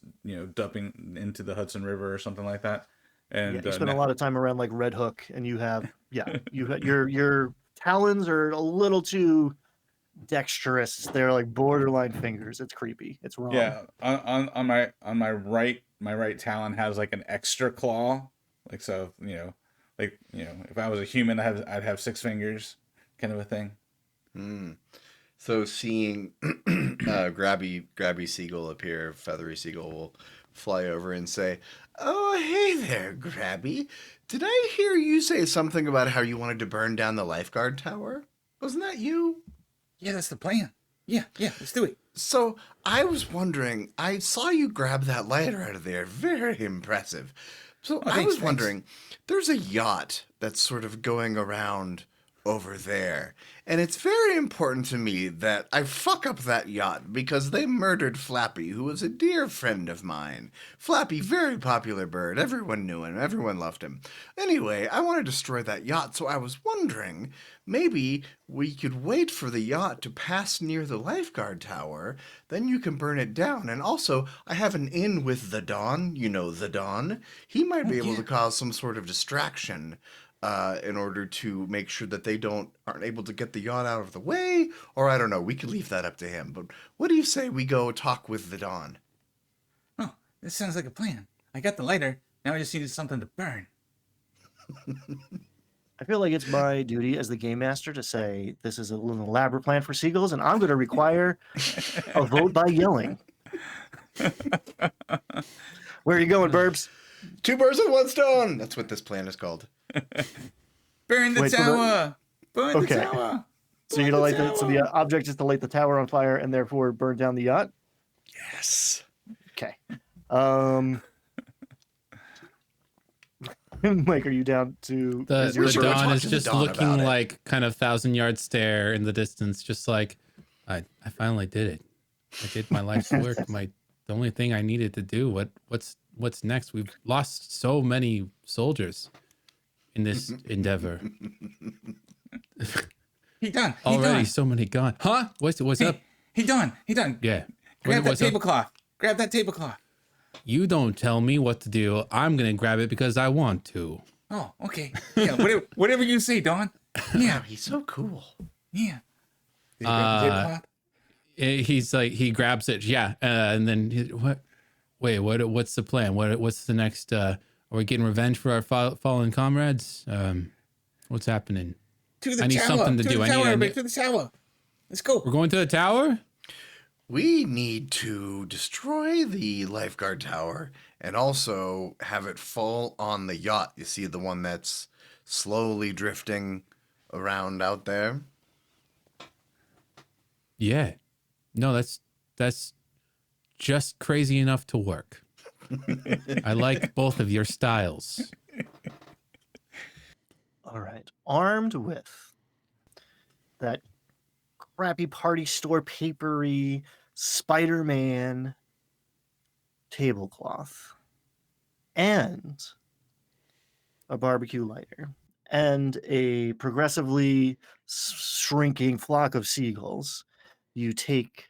dumping into the Hudson River or something like that. Yeah, And you spend a lot of time around like Red Hook, and your talons are a little too dexterous. They're like borderline fingers. It's creepy. It's wrong. yeah, on my right talon has like an extra claw, like so, if I was a human, I'd have 6 fingers, kind of a thing. Mm. So seeing grabby seagull appear, feathery seagull will fly over and say, "Oh, hey there, Grabby. Did I hear you say something about how you wanted to burn down the lifeguard tower? Wasn't that you?" Yeah, that's the plan. Yeah, let's do it. So I was wondering, I saw you grab that lighter out of there. Very impressive. So Oh, I thanks, was wondering, there's a yacht that's sort of going around over there. And it's very important to me that I fuck up that yacht because they murdered Flappy, who was a dear friend of mine. Flappy, very popular bird. Everyone knew him. Everyone loved him. Anyway, I want to destroy that yacht, so I was wondering, maybe we could wait for the yacht to pass near the lifeguard tower, then you can burn it down. And also, I have an in with the Don, the Don. He might be able to cause some sort of distraction in order to make sure that they aren't able to get the yacht out of the way, or I don't know. We could leave that up to him. But what do you say we go talk with the Don? Oh, this sounds like a plan. I got the lighter. Now I just needed something to burn. I feel like it's my duty as the game master to say this is a little elaborate plan for seagulls, and I'm going to require a vote by yelling. Where are you going, Burbs? 2 birds with 1 stone. That's what this plan is called. Burn the Wait, so tower. Burn Okay. the tower. So you're gonna light so the object is to light the tower on fire and therefore burn down the yacht. Yes. Okay. Mike, are you down to? The is your We're bird- Don talk is to the just Don looking about it. like kind of 1,000-yard stare in the distance, just like I finally did it. I did my life's work. The only thing I needed to do. What's next? We've lost so many soldiers in this endeavor. He done. Already so many gone. Huh? What's up? He done. Yeah. Grab that What's up? tablecloth. Grab that tablecloth. You don't tell me what to do. I'm gonna grab it because I want to. Oh, okay. Yeah, whatever you say, Don. Yeah, he's so cool. Yeah. Did you grab the tablecloth? He's like he grabs it, yeah, and then what? Wait, what's the plan? What's the next? Are we getting revenge for our fallen comrades? What's happening? To the I need tower. something to do. The I tower, need- everybody, to the tower. Let's go. We're going to the tower. We need to destroy the lifeguard tower and also have it fall on the yacht. You see the one that's slowly drifting around out there? Yeah. No, that's just crazy enough to work. I like both of your styles. All right. Armed with that crappy party store papery Spider-Man tablecloth and a barbecue lighter, and a progressively shrinking flock of seagulls you take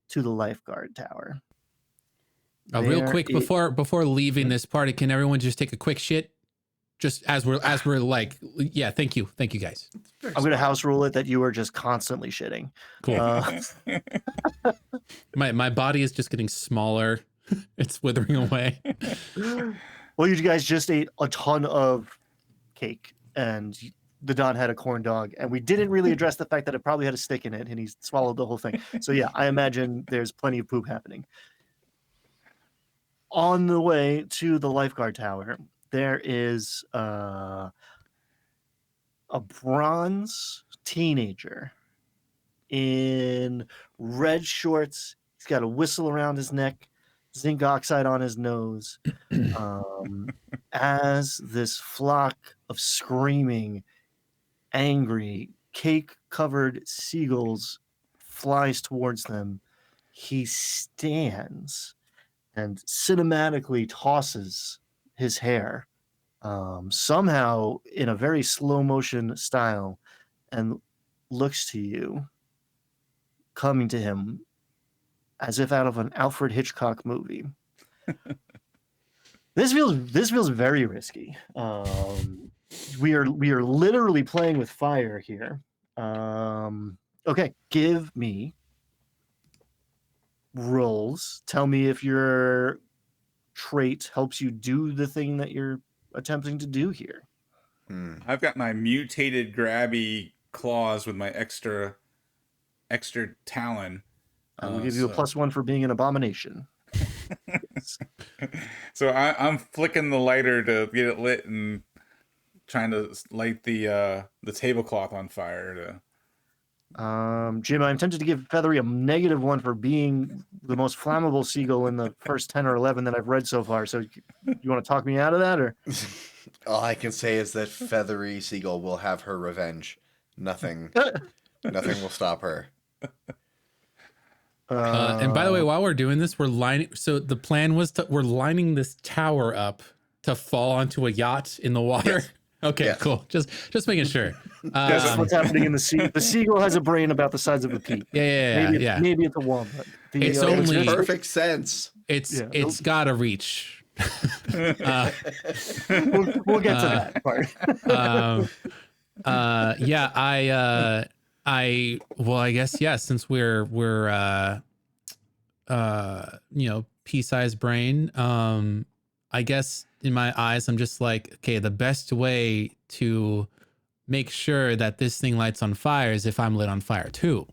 to the lifeguard tower. Real quick, It, before leaving this party, can everyone just take a quick shit? Just as we're like, yeah, thank you guys. I'm going to house rule it that you are just constantly shitting. Cool. My body is just getting smaller. It's withering away. Well, you guys just ate a ton of cake, and the Don had a corn dog, and we didn't really address the fact that it probably had a stick in it, and he swallowed the whole thing. So yeah, I imagine there's plenty of poop happening. On the way to the lifeguard tower, there is a bronze teenager in red shorts. He's got a whistle around his neck, zinc oxide on his nose, as this flock of screaming, angry, cake-covered seagulls flies towards them. He stands and cinematically tosses his hair, somehow in a very slow motion style, and looks to you, coming to him as if out of an Alfred Hitchcock movie. This feels very risky. We are literally playing with fire here. Okay, give me rolls. Tell me if your trait helps you do the thing that you're attempting to do here. I've got my mutated grabby claws with my extra talon. I will give you a +1 for being an abomination. So I'm flicking the lighter to get it lit and trying to light the tablecloth on fire. Jim, I'm tempted to give Feathery a -1 for being the most flammable seagull in the first 10 or 11 that I've read so far. So you want to talk me out of that, or? All I can say is that Feathery Seagull will have her revenge. Nothing will stop her. And by the way, while we're doing this, we're lining. So the plan was we're lining this tower up to fall onto a yacht in the water. Yes. Okay, Yes. Cool. Just making sure. That's what's happening in the sea. The seagull has a brain about the size of a pea. Yeah. Maybe it's a walnut. It's It makes only- perfect sense. It's gotta reach. We'll get to that part. I guess yeah, since we're pea-sized brain, I guess in my eyes I'm just like, okay, the best way to make sure that this thing lights on fire is if I'm lit on fire too.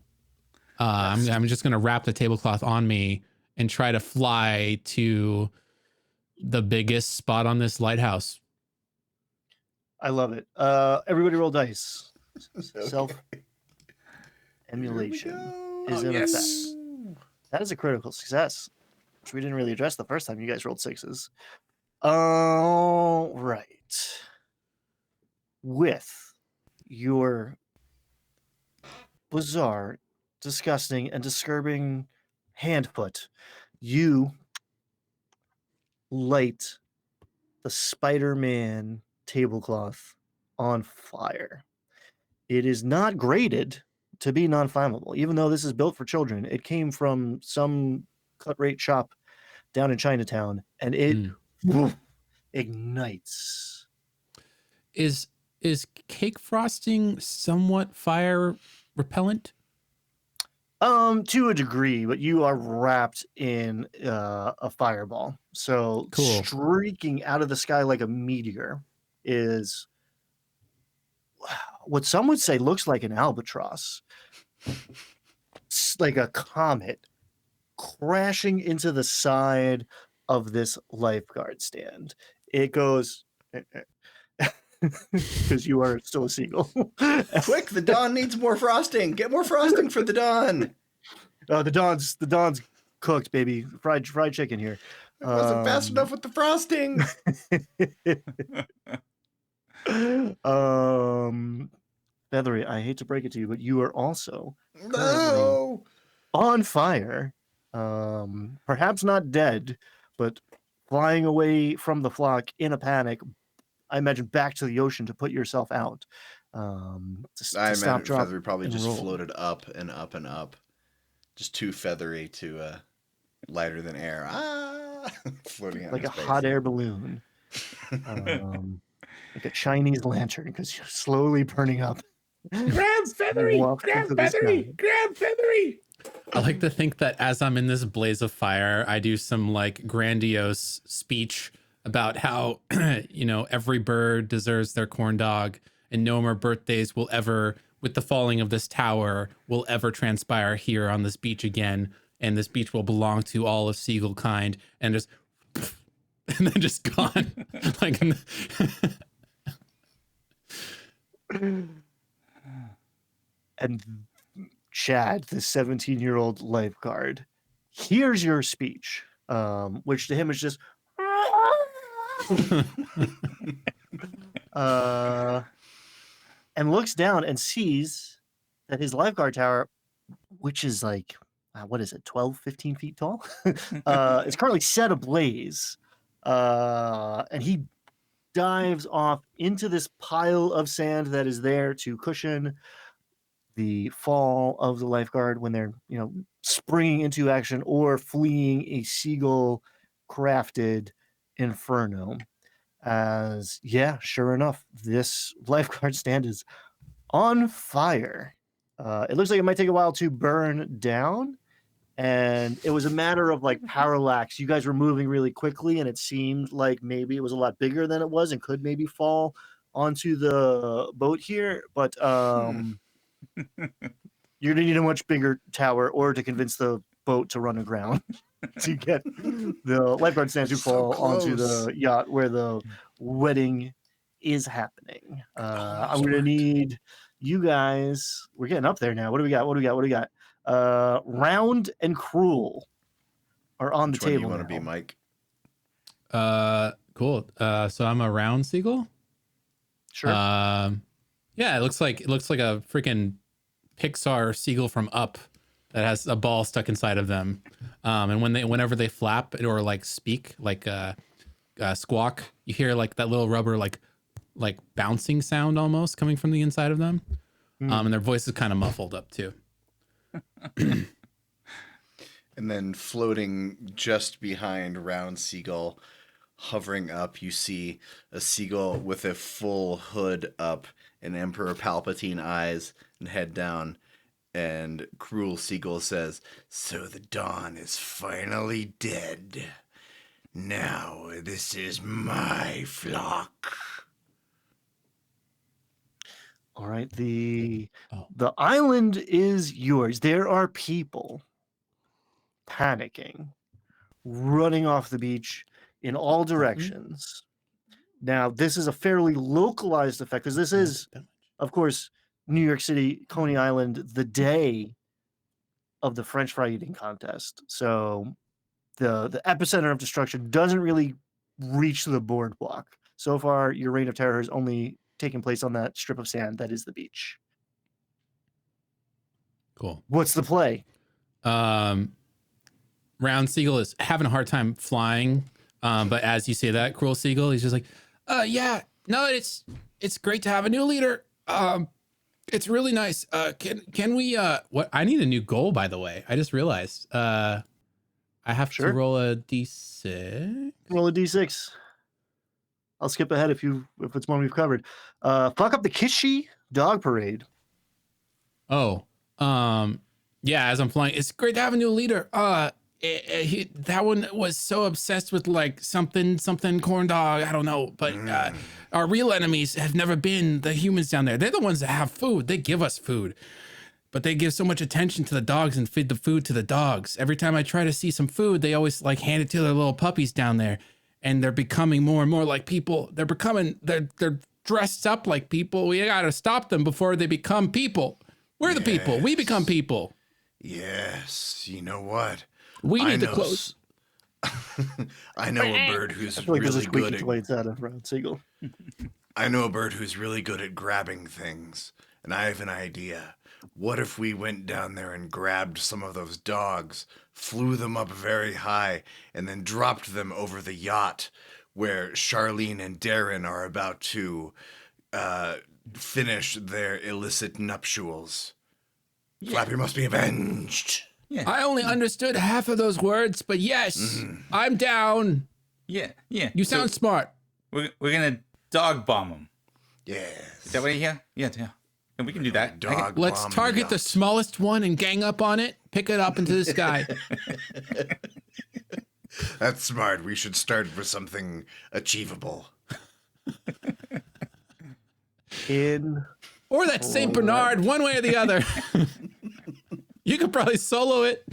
I'm just gonna wrap the tablecloth on me and try to fly to the biggest spot on this lighthouse. I love it. Everybody roll dice. Self emulation is in effect. That is a critical success, which we didn't really address the first time you guys rolled 6s. All right. With your bizarre, disgusting, and disturbing hand put, you light the Spider-Man tablecloth on fire. It is not graded to be non-flammable, even though this is built for children. It came from some cut-rate shop down in Chinatown, and it ignites. Is cake frosting somewhat fire repellent? To a degree, but you are wrapped in a fireball. So Cool. Streaking out of the sky like a meteor is what some would say looks like an albatross. It's like a comet crashing into the side of this lifeguard stand. It goes because you are still a seagull. Quick, the Dawn needs more frosting. Get more frosting for the Dawn. The Dawn's cooked, baby. Fried chicken here. It wasn't fast enough with the frosting. Feathery, I hate to break it to you, but you are also No. on fire. Perhaps not dead, but flying away from the flock in a panic. I imagine, back to the ocean to put yourself out. I To stop, imagine drop, Feathery probably and just roll. floated up and up and up. Just too feathery to lighter than air. Floating out Like in a space. hot air balloon. Like a Chinese lantern, because you're slowly burning up. Grab Feathery! Wafted Grab to the sky. Feathery! Grab Feathery! I like to think that as I'm in this blaze of fire, I do some like grandiose speech about how, every bird deserves their corn dog and no more birthdays will ever, with the falling of this tower, will ever transpire here on this beach again. And this beach will belong to all of Seagull kind, and just, and then just gone. Like, And Chad, the 17-year-old lifeguard, hears your speech, which to him is just and looks down and sees that his lifeguard tower, which is like, what is it, 12, 15 feet tall, is currently set ablaze. And he dives off into this pile of sand that is there to cushion the fall of the lifeguard when they're, springing into action or fleeing a seagull crafted inferno. As, yeah, sure enough, this lifeguard stand is on fire. It looks like it might take a while to burn down. And it was a matter of like parallax. You guys were moving really quickly, and it seemed like maybe it was a lot bigger than it was and could maybe fall onto the boat here. But you're gonna need a much bigger tower or to convince the boat to run aground to get the lifeguard stand to fall onto the yacht where the wedding is happening. I'm gonna need you guys. We're getting up there now. What do we got? Round and Cruel are on Which the one do table. you want to now. be, Mike? cool. So I'm a round seagull. Sure. Yeah, it looks like a freaking Pixar seagull from Up that has a ball stuck inside of them. And whenever they flap or like speak, like squawk, you hear like that little rubber like bouncing sound almost coming from the inside of them. And their voice is kind of muffled up too. And then floating just behind Round Seagull, hovering up, you see a seagull with a full hood up and Emperor Palpatine eyes and head down. And Cruel Seagull says, "So the dawn is finally dead. Now this is my flock." All right. The island is yours. There are people panicking, running off the beach in all directions. Now, this is a fairly localized effect because this is, of course, New York City, Coney Island, the day of the French fry eating contest. So the epicenter of destruction doesn't really reach the boardwalk. So far, your reign of terror has only taken place on that strip of sand that is the beach. Cool. What's the play? Round Seagull is having a hard time flying. But as you say that, Cruel Seagull, he's just like, yeah, no, it's great to have a new leader. It's really nice. Can we, what? I need a new goal, by the way. I just realized, I have to roll a D6. Roll a D6. I'll skip ahead if it's one we've covered. Fuck up the Kishi Dog Parade. Oh, yeah, as I'm flying, it's great to have a new leader. That one was so obsessed with like something corn dog. I don't know, but our real enemies have never been the humans down there. They're the ones that have food. They give us food, but they give so much attention to the dogs and feed the food to the dogs. Every time I try to see some food, they always like hand it to their little puppies down there, and they're becoming more and more like people. They're dressed up like people. We gotta stop them before they become people. We're the people. We become people. Yes, you know what? We need to close. I know a bird who's I feel like there's a really squeaky good toilets out of Round Seagull. I know a bird who's really good at grabbing things, and I have an idea. What if we went down there and grabbed some of those dogs, flew them up very high, and then dropped them over the yacht where Charlene and Darren are about to finish their illicit nuptials. Flappy must be avenged. Yeah. I only understood half of those words, but yes, I'm down. Yeah. Yeah. You sound smart. We're gonna dog bomb them. Yes. Is that what you hear? Yeah. Yeah. And we can do that. Dog Let's bomb target the yacht. smallest one and gang up on it, pick it up into the sky. That's smart. We should start with something achievable. Or that Saint Bernard, one way or the other. You could probably solo it.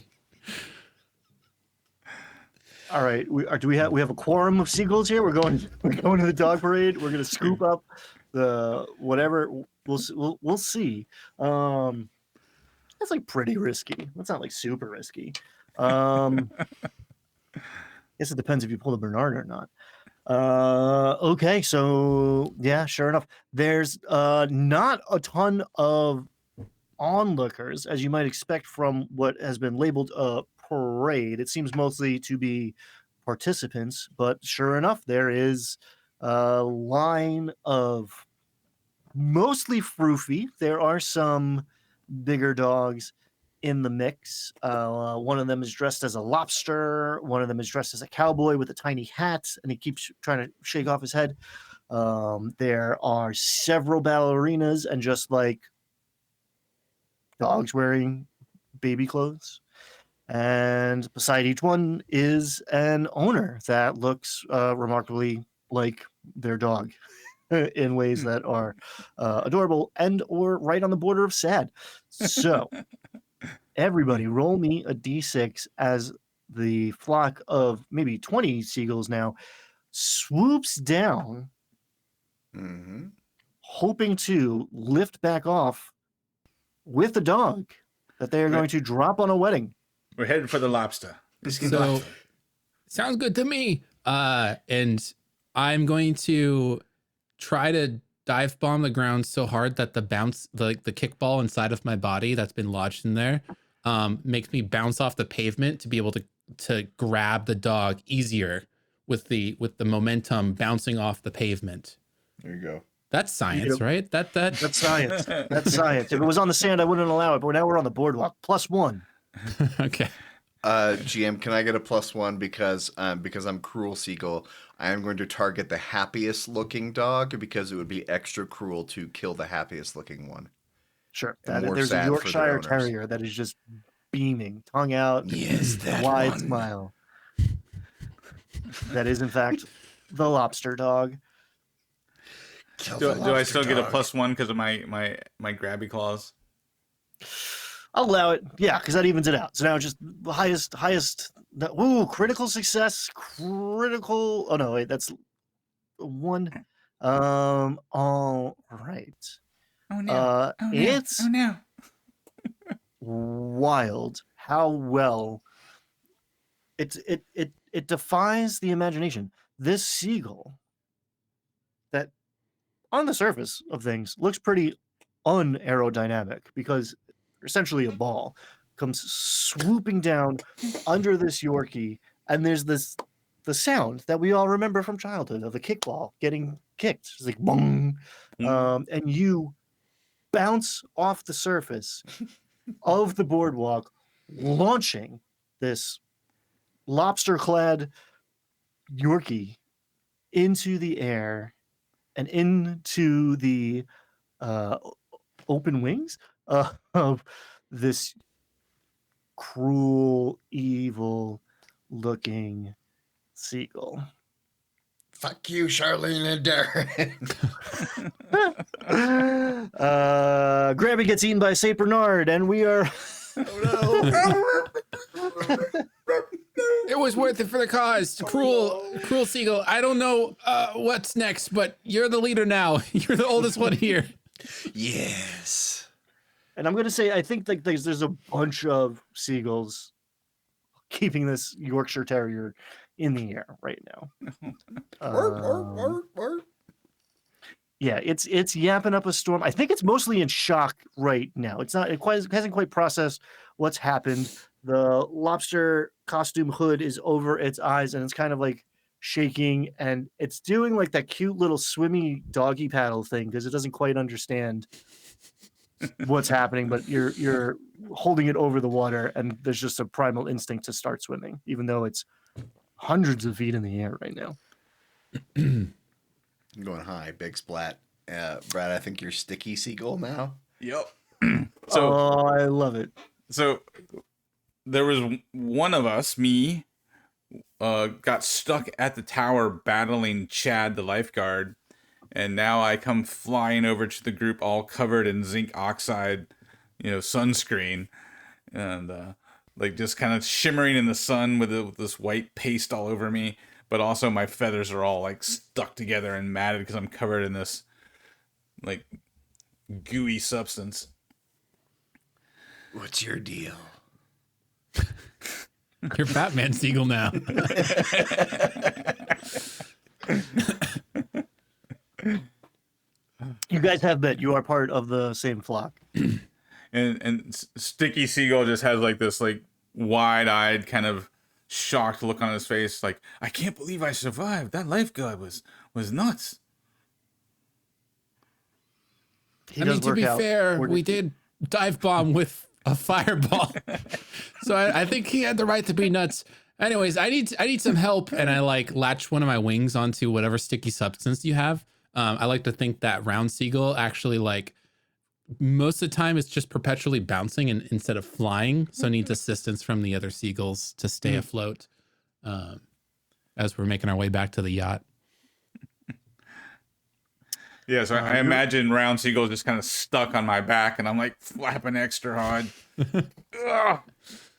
All right, do we have a quorum of seagulls here? We're going to the dog parade. We're gonna scoop up the whatever. We'll see. That's like pretty risky. That's not like super risky. Guess it depends if you pull the Bernard or not. Okay, so yeah, sure enough, there's not a ton of onlookers as you might expect from what has been labeled a parade. It seems mostly to be participants, but sure enough, there is a line of mostly froofy. There are some bigger dogs in the mix. One of them is dressed as a lobster. One of them is dressed as a cowboy with a tiny hat, and he keeps trying to shake off his head. There are several ballerinas and just like dogs wearing baby clothes. And beside each one is an owner that looks remarkably like their dog in ways that are adorable and or right on the border of sad. So everybody roll me a d6 as the flock of maybe 20 seagulls now swoops down, hoping to lift back off with the dog that they are going to drop on a wedding. We're headed for the lobster. So sounds good to me. And I'm going to try to dive bomb the ground so hard that the kickball inside of my body that's been lodged in there makes me bounce off the pavement to be able to grab the dog easier with the momentum bouncing off the pavement. There you go. That's science, right? That's science. That's science. If it was on the sand, I wouldn't allow it. But now we're on the boardwalk. +1. Okay. GM, can I get a +1 because I'm Cruel Seagull? I am going to target the happiest looking dog because it would be extra cruel to kill the happiest looking one. Sure. And more There's a sad for their Yorkshire owners. Terrier that is just beaming, tongue out, Yes, that wide one. smile. That is, in fact, the lobster dog. Do I still get a +1 because of my grabby claws? I'll allow it. Yeah, because that evens it out. So now just the highest. Critical success. Critical. Oh no, wait, that's 1. All right. Oh no! It's oh no! wild how well it defies the imagination. This seagull that on the surface of things looks pretty unaerodynamic because essentially a ball comes swooping down under this Yorkie, and there's the sound that we all remember from childhood of a kickball getting kicked. It's like boom, and you bounce off the surface of the boardwalk, launching this lobster-clad Yorkie into the air and into the open wings of this cruel, evil-looking seagull. Fuck you, Charlene and Darren. Grabby gets eaten by Saint Bernard, and we are. It was worth it for the cause. Cruel seagull. I don't know what's next, but you're the leader now. You're the oldest one here. Yes. And I'm gonna say, I think like there's a bunch of seagulls keeping this Yorkshire Terrier in the air right now. Yeah, it's yapping up a storm. I think it's mostly in shock right now. It hasn't quite processed what's happened. The lobster costume hood is over its eyes, and it's kind of like shaking, and it's doing like that cute little swimmy doggy paddle thing because it doesn't quite understand what's happening, but you're holding it over the water, and there's just a primal instinct to start swimming, even though it's hundreds of feet in the air right now. I'm going high, big splat. Brad, I think you're sticky seagull now. Yep. Oh, I love it. So there was one of us, me, got stuck at the tower battling Chad, the lifeguard, and now I come flying over to the group all covered in zinc oxide, sunscreen, and like just kind of shimmering in the sun with this white paste all over me. But also my feathers are all like stuck together and matted because I'm covered in this like gooey substance. What's your deal? You're Batman Seagull now. You guys have met. You are part of the same flock. And Sticky Seagull just has like this like wide-eyed kind of shocked look on his face, like, I can't believe I survived. That lifeguard was nuts. I mean, to be fair, we did dive bomb with a fireball, so I think he had the right to be nuts. Anyways, I need some help, and I like latch one of my wings onto whatever sticky substance you have. I like to think that round seagull actually like most of the time it's just perpetually bouncing and instead of flying, so needs assistance from the other seagulls to stay afloat as we're making our way back to the yacht. Yeah, so I imagine Round Seagull just kind of stuck on my back, and I'm like flapping extra hard. Ugh,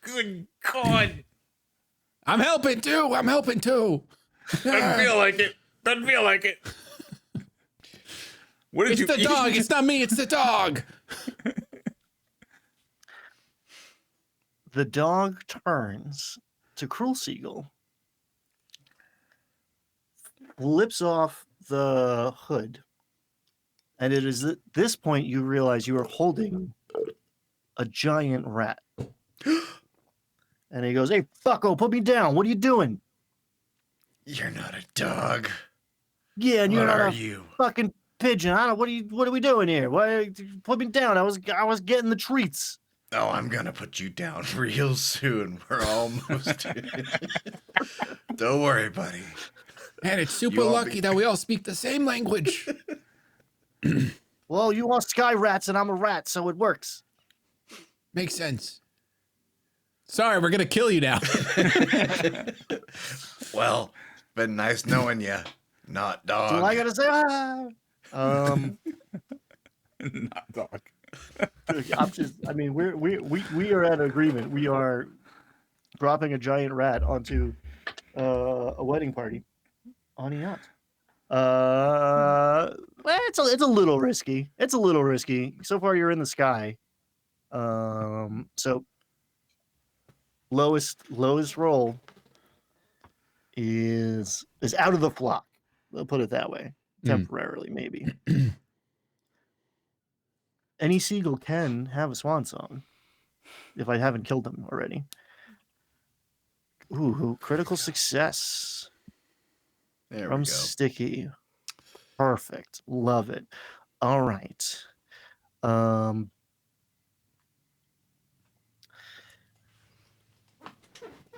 good God. I'm helping too. Doesn't feel like it. What did It's the dog. It's not me. It's the dog. The dog turns to Cruel Seagull, flips off the hood, and it is at this point you realize you are holding a giant rat. And he goes, "Hey, fucko, put me down. What are you doing?" You're not a dog. Yeah, and you're What not are a you? fucking pigeon. I don't. What are we doing here? Why put me down? I was getting the treats. Oh, I'm gonna put you down real soon. We're almost. Don't worry, buddy. Man, it's super You all lucky that we all speak the same language. Well, you are sky rats, and I'm a rat, so it works. Makes sense. Sorry, we're gonna kill you now. Well, been nice knowing you. Not dog. So I gotta say, Not dog. I mean, we are at an agreement. We are dropping a giant rat onto a wedding party on a yacht. Well, it's a little risky. It's a little risky. So far, you're in the sky. So lowest roll is out of the flock. We'll put it that way. Temporarily, maybe. Any seagull can have a swan song if I haven't killed them already. Ooh, critical success There from we go. Sticky. Perfect. Love it. All right.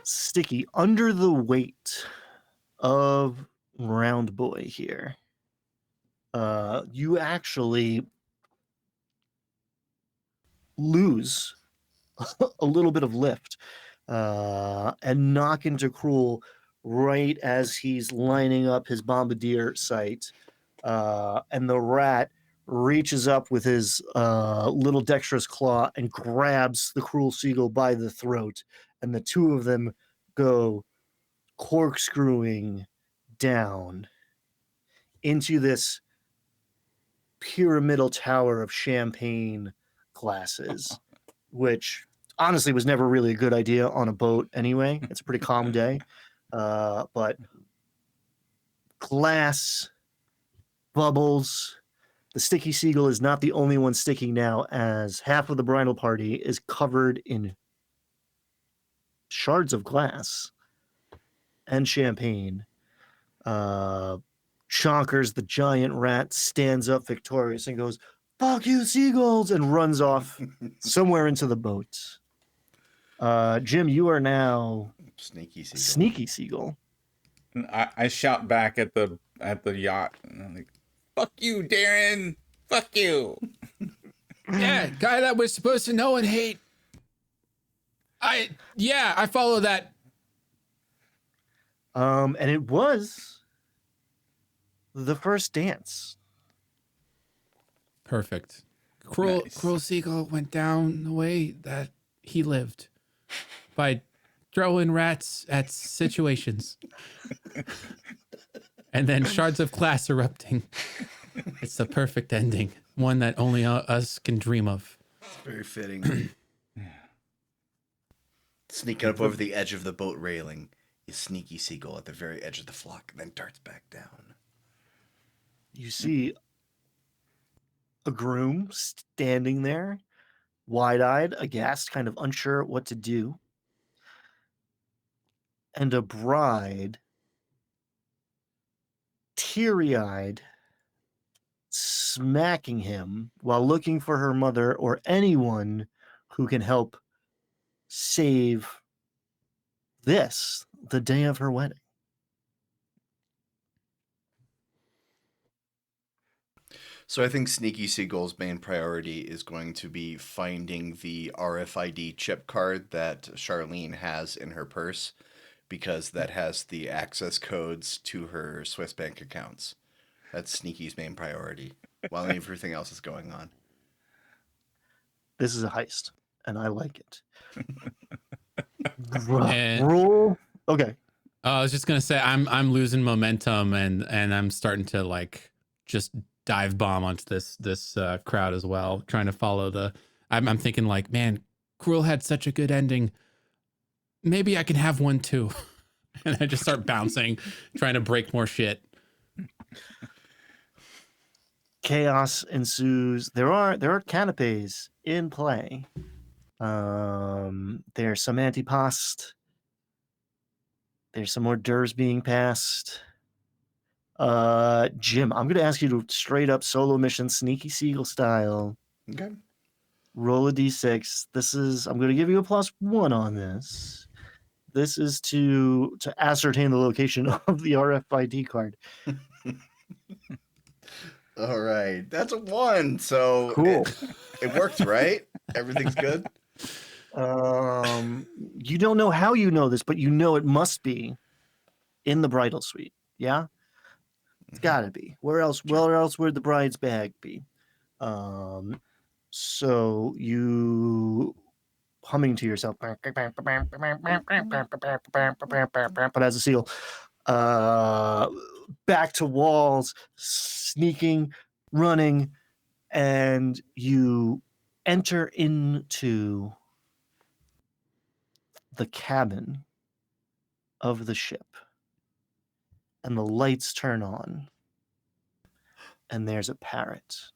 Sticky, under the weight of Round Boy here, you actually lose a little bit of lift and knock into Cruel right as he's lining up his bombardier sight, and the rat reaches up with his little dexterous claw and grabs the Cruel Seagull by the throat, and the two of them go corkscrewing down into this pyramidal tower of champagne glasses, which honestly was never really a good idea on a boat anyway. It's a pretty calm day. But glass, bubbles. The Sticky Seagull is not the only one sticking now, as half of the bridal party is covered in shards of glass and champagne. Chonkers, the giant rat, stands up victorious and goes, "Fuck you, seagulls," and runs off somewhere into the boat. Jim, you are now Sneaky seagull. Sneaky Seagull. I shout back at the yacht, and I'm like, "Fuck you, Darren! Fuck you!" Yeah, guy that we're supposed to know and hate. I follow that. And it was the first dance. Perfect. Cruel Nice. Seagull went down the way that he lived by throwing rats at situations. And then shards of glass erupting. It's the perfect ending. One that only us can dream of. Very fitting. Sneaking up over the edge of the boat railing is Sneaky Seagull at the very edge of the flock, and then darts back down. You see a groom standing there, wide-eyed, aghast, kind of unsure what to do, and a bride, teary-eyed, smacking him while looking for her mother or anyone who can help save this, the day of her wedding. So I think Sneaky Seagull's main priority is going to be finding the RFID chip card that Charlene has in her purse, because that has the access codes to her Swiss bank accounts. That's Sneaky's main priority, while everything else is going on. This is a heist, and I like it. And- Roll. Okay. I was just gonna say I'm losing momentum and I'm starting to like just dive bomb onto this crowd as well, trying to follow the. I'm thinking like, man, Cruel had such a good ending. Maybe I can have one too, and I just start bouncing, trying to break more shit. Chaos ensues. There are canapes in play. There's some antipasto. There's some hors d'oeuvres being passed. Jim, I'm gonna ask you to straight up solo mission Sneaky Seagull style. Okay. Roll a d6. I'm gonna give you a +1 on this. This is to ascertain the location of the RFID card. All right. That's a 1. So Cool. it worked, right? Everything's good? You don't know how you know this, but you know it must be in the bridal suite. Yeah, it's gotta be. Where else? Where else would the bride's bag be? So you humming to yourself, but as a seal, back to walls, sneaking, running, and you enter into the cabin of the ship, and the lights turn on, and there's a parrot.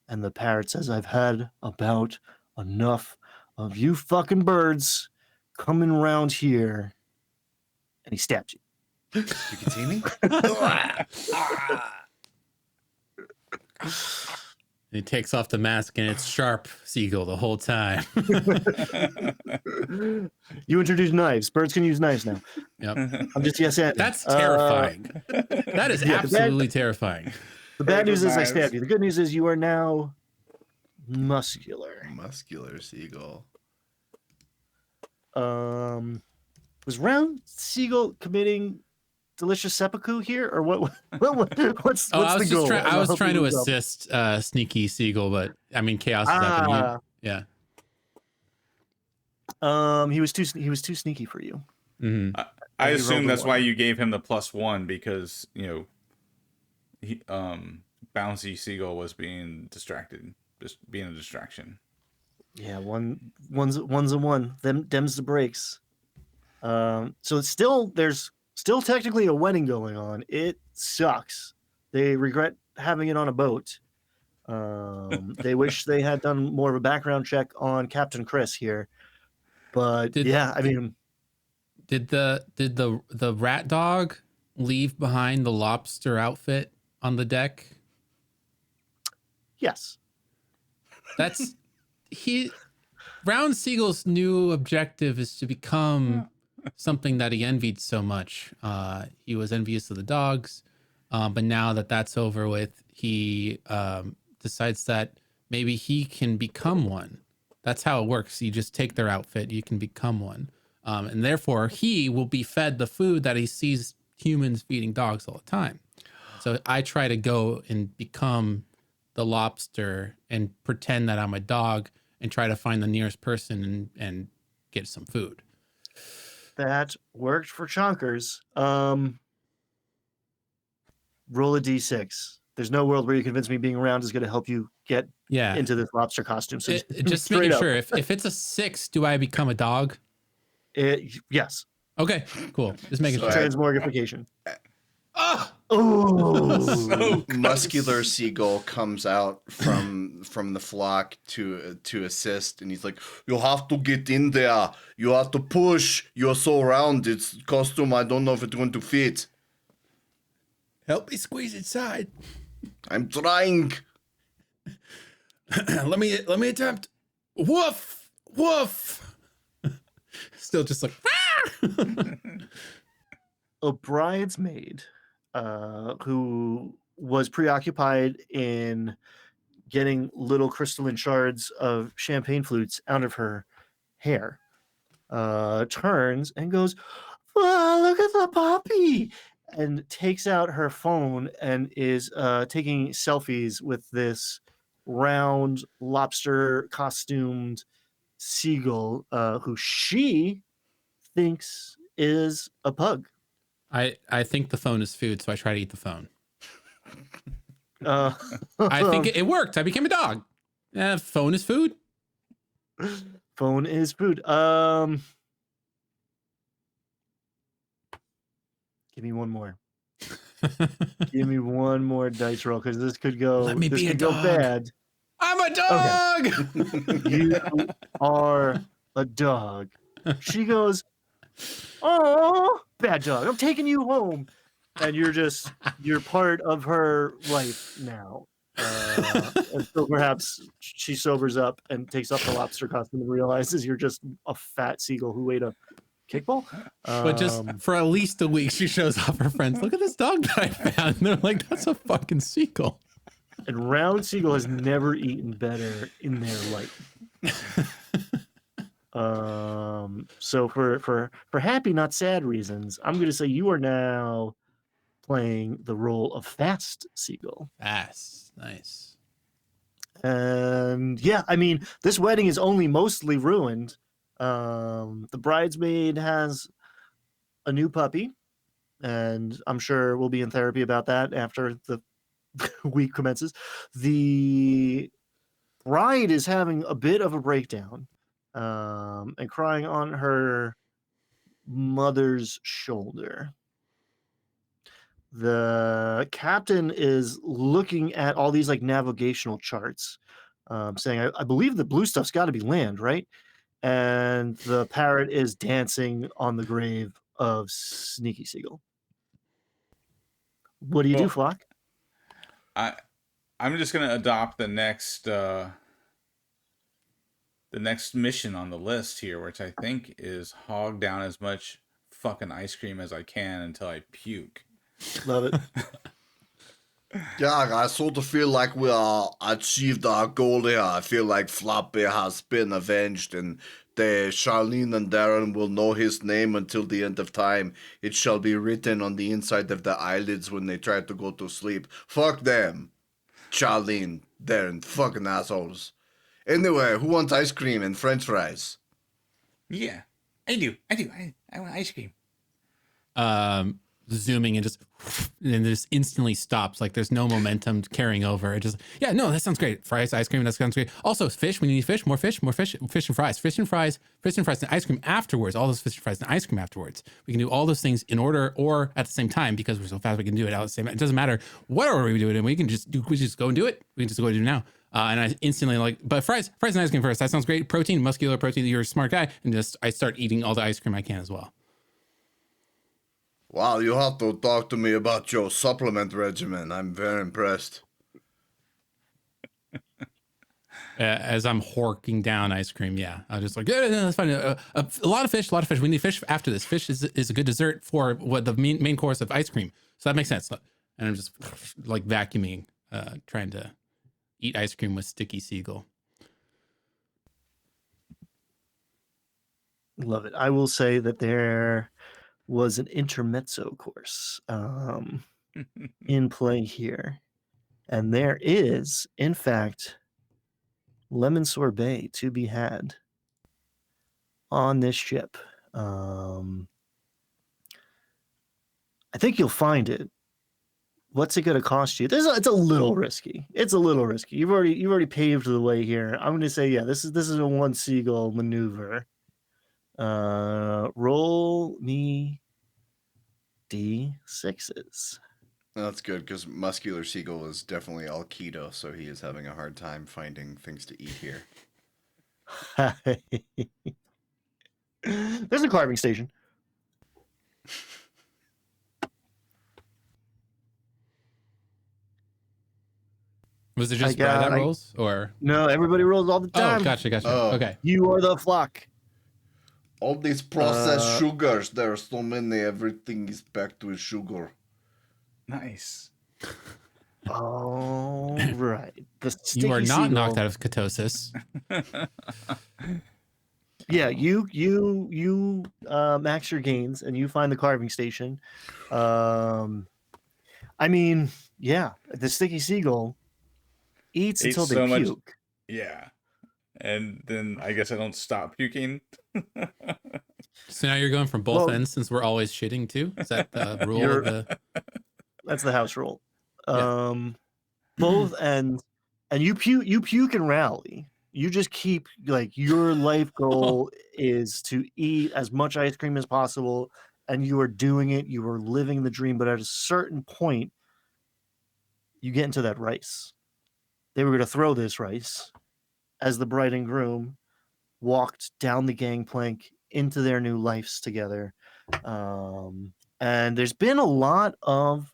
And the parrot says, "I've had about enough of you fucking birds coming around here." And he stabs you. You can see me? He takes off the mask and it's sharp Seagull the whole time. You introduce knives. Birds can use knives now. Yep. I'm just yes and. That's terrifying. That is yeah, absolutely terrifying. The bad news is I Knives. stabbed you. The good news is you are now muscular. Muscular seagull. Was Round Seagull committing delicious seppuku here, or what's I was the goal? I was I'll trying to help you look up. assist Sneaky Seagull, but I mean Chaos is up and yeah. He was too sneaky for you. Mm-hmm. I He assume rolled a that's 1. why you gave him the +1, because he Bouncy Seagull was being distracted, just being a distraction. Yeah, one's a 1. Them's the breaks. So there's still technically a wedding going on. It sucks. They regret having it on a boat. They wish they had done more of a background check on Captain Chris here. But Did- yeah, I mean, Did the rat dog leave behind the lobster outfit on the deck? Yes. That's Brown Seagull's new objective is to become something that he envied so much. He was envious of the dogs, but now that that's over with, he decides that maybe he can become one. That's how it works. You just take their outfit, you can become one. And therefore, he will be fed the food that he sees humans feeding dogs all the time. So I try to go and become the lobster and pretend that I'm a dog and try to find the nearest person and get some food. That worked for Chonkers. Roll a d6. There's no world where you convince me being around is going to help you get Yeah. into this lobster costume. So Just straight making up. sure. If it's a 6, do I become a dog? Yes. Okay, cool. Just making So sure. Transmogrification. Oh, Oh, Muscular Seagull comes out from the flock to assist, and he's like, "You have to get in there. You have to push. You're so round. It's costume. I don't know if it's going to fit. help me squeeze inside. I'm trying." let me attempt. Woof, woof. Still just like a bridesmaid who was preoccupied in getting little crystalline shards of champagne flutes out of her hair turns and goes, "Wow, look at the puppy," and takes out her phone and is taking selfies with this round lobster costumed seagull who she thinks is a pug. I think the phone is food, so I try to eat the phone. Uh, I think it worked. I became a dog. Phone is food. phone is food. Give me one more. Give me one more dice roll because this could go. Let me this be a could go dog. bad. I'm a dog. You are a dog. She goes, "Oh, bad dog. I'm taking you home," and you're part of her life now. And so perhaps she sobers up and takes off the lobster costume and realizes you're just a fat seagull who ate a kickball. But just for at least a week, she shows off her friends. Look at this dog that I found. And they're like, "That's a fucking seagull." And Round Seagull has never eaten better in their life. So for happy, not sad reasons, I'm going to say you are now playing the role of Fast Seagull. Fast, nice. And yeah, I mean, this wedding is only mostly ruined. The bridesmaid has a new puppy, and I'm sure we'll be in therapy about that after the week commences. The bride is having a bit of a breakdown and crying on her mother's shoulder. The captain is looking at all these like navigational charts, saying, I believe the blue stuff's got to be land, right? And the parrot is dancing on the grave of Sneaky Seagull. What do you do, Flock? I'm just gonna adopt the next mission on the list here, which I think is hog down as much fucking ice cream as I can until I puke. Love it. Yeah, I sort of feel like we achieved our goal here. I feel like Floppy has been avenged, and Charlene and Darren will know his name until the end of time. It shall be written on the inside of their eyelids when they try to go to sleep. Fuck them. Charlene, Darren, fucking assholes. Anyway, who wants ice cream and french fries? Yeah, I do. I want ice cream. Zooming and just instantly stops. Like there's no momentum carrying over. It just, yeah, no, that sounds great. Fries, ice cream, that sounds great. Also fish, we need fish, more fish and fries, and ice cream afterwards. All those fish and fries and ice cream afterwards. We can do all those things in order or at the same time because we're so fast we can do it at the same time. It doesn't matter what order we do it in. We just go and do it. We can just go and do it now. And I instantly like, but fries and ice cream first. That sounds great. Protein, muscular protein. You're a smart guy. And just I start eating all the ice cream I can as well. Wow, you have to talk to me about your supplement regimen. I'm very impressed. As I'm horking down ice cream, yeah, I was just like, yeah, that's fine. A lot of fish, a lot of fish. We need fish after this. Fish is a good dessert for what the main course of ice cream. So that makes sense. And I'm just like vacuuming, trying to eat ice cream with Sticky Seagull. Love it. I will say that there was an intermezzo course in play here. And there is, in fact, lemon sorbet to be had on this ship. I think you'll find it. What's it going to cost you? It's a little risky. It's a little risky. You've already paved the way here. I'm going to say, yeah, this is a one seagull maneuver. Roll me D6s. That's good, because Muscular Seagull is definitely all keto, so he is having a hard time finding things to eat here. There's a carving station. Was it just Brad that I- rolls, or No, everybody rolls all the time. oh, gotcha. Oh. Okay, You are the flock. All these processed sugars, there are so many, everything is packed with sugar. Nice. All right. The sticky you are not seagull. knocked out of ketosis. Yeah, you max your gains and you find the carving station. I mean, yeah, the sticky seagull eats Ate until they so much- puke. Yeah. And then I guess I don't stop puking. So now you're going from both Well- ends since we're always shitting too. Is that the rule of You're- the? That's the house rule. Yeah. Both ends, and you puke and rally. You just keep like your life goal is to eat as much ice cream as possible, and you are doing it. You are living the dream, but at a certain point, you get into that rice. They were going to throw this rice as the bride and groom walked down the gangplank into their new lives together. And there's been a lot of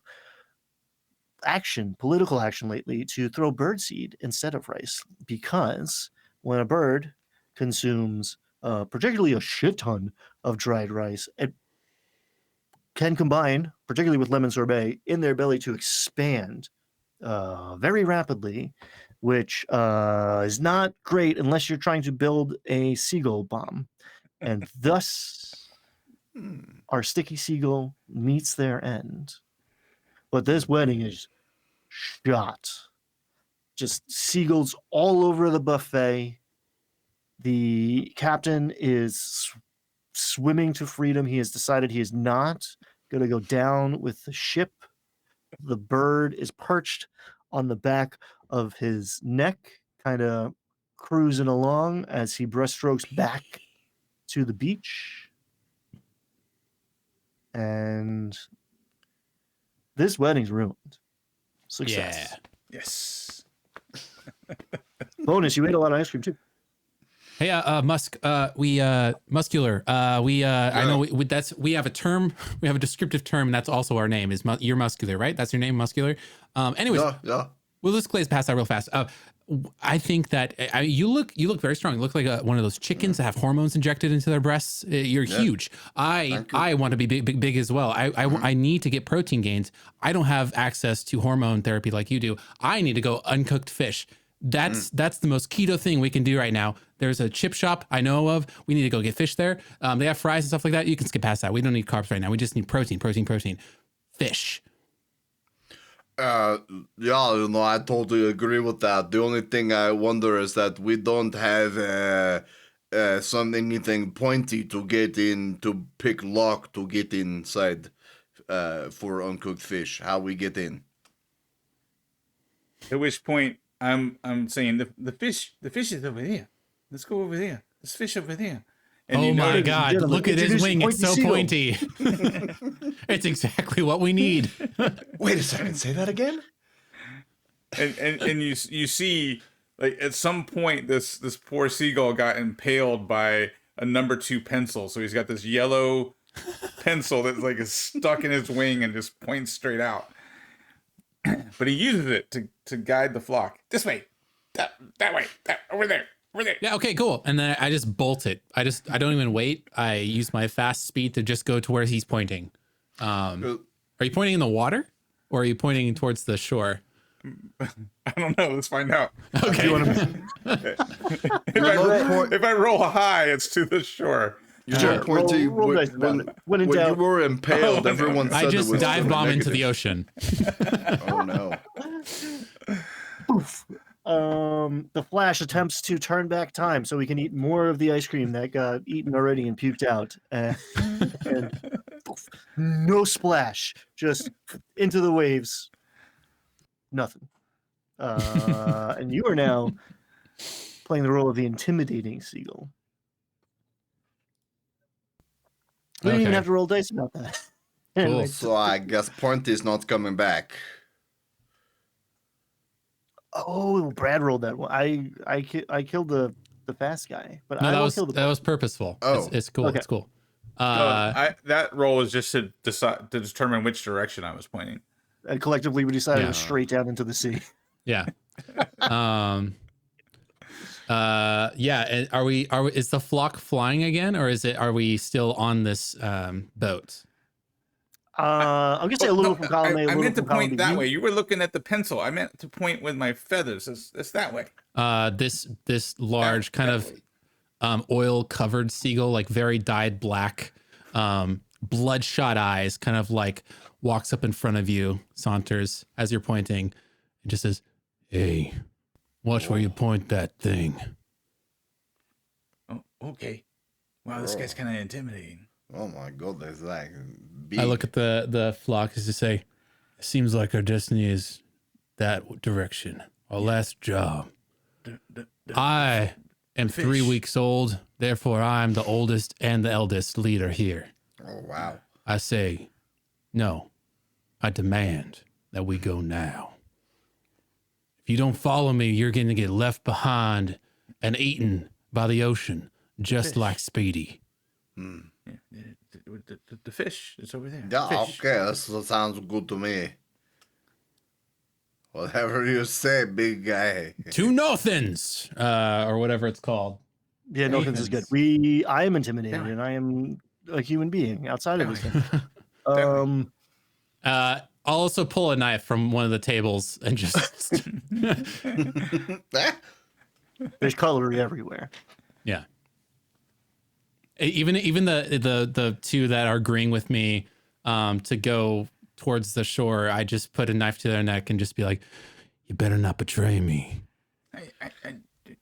political action lately to throw birdseed instead of rice, because when a bird consumes particularly a shit ton of dried rice, it can combine, particularly with lemon sorbet, in their belly to expand very rapidly, which is not great unless you're trying to build a seagull bomb. And thus, our sticky seagull meets their end. But this wedding is shot. Just seagulls all over the buffet. The captain is swimming to freedom. He has decided he is not going to go down with the ship. The bird is perched on the back of his neck, kind of cruising along as he breaststrokes back to the beach. And this wedding's ruined. Success. Yeah. Yes. Bonus, you ate a lot of ice cream too. Hey, muscular. I know we have a term, we have a descriptive term, and that's also our name. You're muscular, right? That's your name, muscular. Anyways, Yeah. we'll just glaze past that real fast. I think that you look very strong. You look like one of those chickens that have hormones injected into their breasts. You're huge. I want to be big as well. I need to get protein gains. I don't have access to hormone therapy like you do. I need to go uncooked fish. That's the most keto thing we can do right now. There's a chip shop I know of. We need to go get fish there. They have fries and stuff like that. You can skip past that. We don't need carbs right now. We just need protein. Fish. Yeah, I totally agree with that. The only thing I wonder is that we don't have anything pointy to get in, to pick lock to get inside for uncooked fish. How we get in? At which point I'm saying the fish is over there. Let's go over there. There's fish over there. And Oh my notice- God! gentlemen, Look at his introduce wing. It's so pointy pointy. It's exactly what we need. Wait a second, say that again? and you see, like, at some point this poor seagull got impaled by a number 2 pencil. So he's got this yellow pencil that like is stuck in his wing and just points straight out. But he uses it to guide the flock. This way, that way, over there. Yeah, okay, cool. And then I just bolt it. I don't even wait. I use my fast speed to just go to where he's pointing. Are you pointing in the water or are you pointing towards the shore? I don't know. Let's find out. Okay. If I roll high, it's to the shore. Sure. Roll dice about it. When in when you doubt, were impaled, everyone said I just it was dive for bomb into the negative. ocean. Oh no. poof. The Flash attempts to turn back time so we can eat more of the ice cream that got eaten already and puked out. And poof, no splash, just into the waves. Nothing. And you are now playing the role of the intimidating seagull. We didn't even Okay. have to roll dice about that. Cool. Anyway, So I guess Point is not coming back. oh, Brad rolled that one. I killed the fast guy, but No, I that will was kill the that was purposeful. Oh. It's cool. Okay. It's cool. That roll was just to decide to determine which direction I was pointing. And collectively we decided Yeah. to straight down into the sea. Yeah. Yeah. And are we, is the flock flying again or are we still on this boat? I'm gonna say a little from column A, a I little meant to from column point B. that You- way. You were looking at the pencil. I meant to point with my feathers. It's that way. This large kind of oil covered seagull, like very dyed black, bloodshot eyes, kind of like walks up in front of you, saunters as you're pointing, and just says, "Hey, watch where you point that thing." Oh, okay. Wow, this guy's kind of intimidating. Oh my god, that's like big. I look at the flock as to say, "It seems like our destiny is that direction. Our last job. I am 3 fish. weeks old, therefore I am the oldest and the eldest leader here. Oh wow. I say, no, I demand that we go now. If you don't follow me, you're going to get left behind and eaten by the ocean, just like Speedy." The fish is over there. Yeah, Fish. okay, that sounds good to me. Whatever you say, big guy. To nothings, or whatever it's called. Yeah, no offense is good. I am intimidated, and I am a human being outside of this thing. I'll also pull a knife from one of the tables and just, There's cutlery everywhere. yeah. Even the two that are agreeing with me to go towards the shore, I just put a knife to their neck and just be like, "You better not betray me."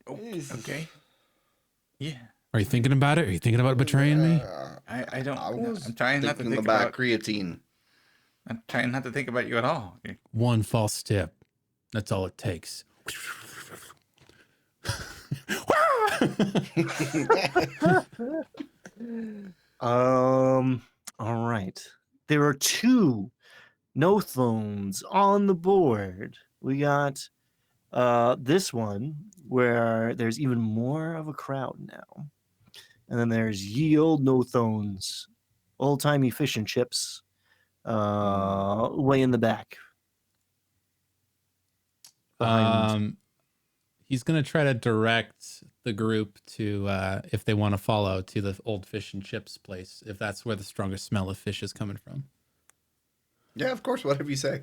Okay. Yeah. Are you thinking about it? Are you thinking about betraying me? I don't. I was I'm trying not to thinking think about about. creatine. I'm trying not to think about you at all. One false step. That's all it takes. All right. There are two no thrones on the board. We got this one where there's even more of a crowd now. And then there's ye old no thones, old timey fish and chips, way in the back. Behind. He's gonna try to direct the group to if they want to follow to the old fish and chips place, if that's where the strongest smell of fish is coming from. Yeah, of course, whatever you say.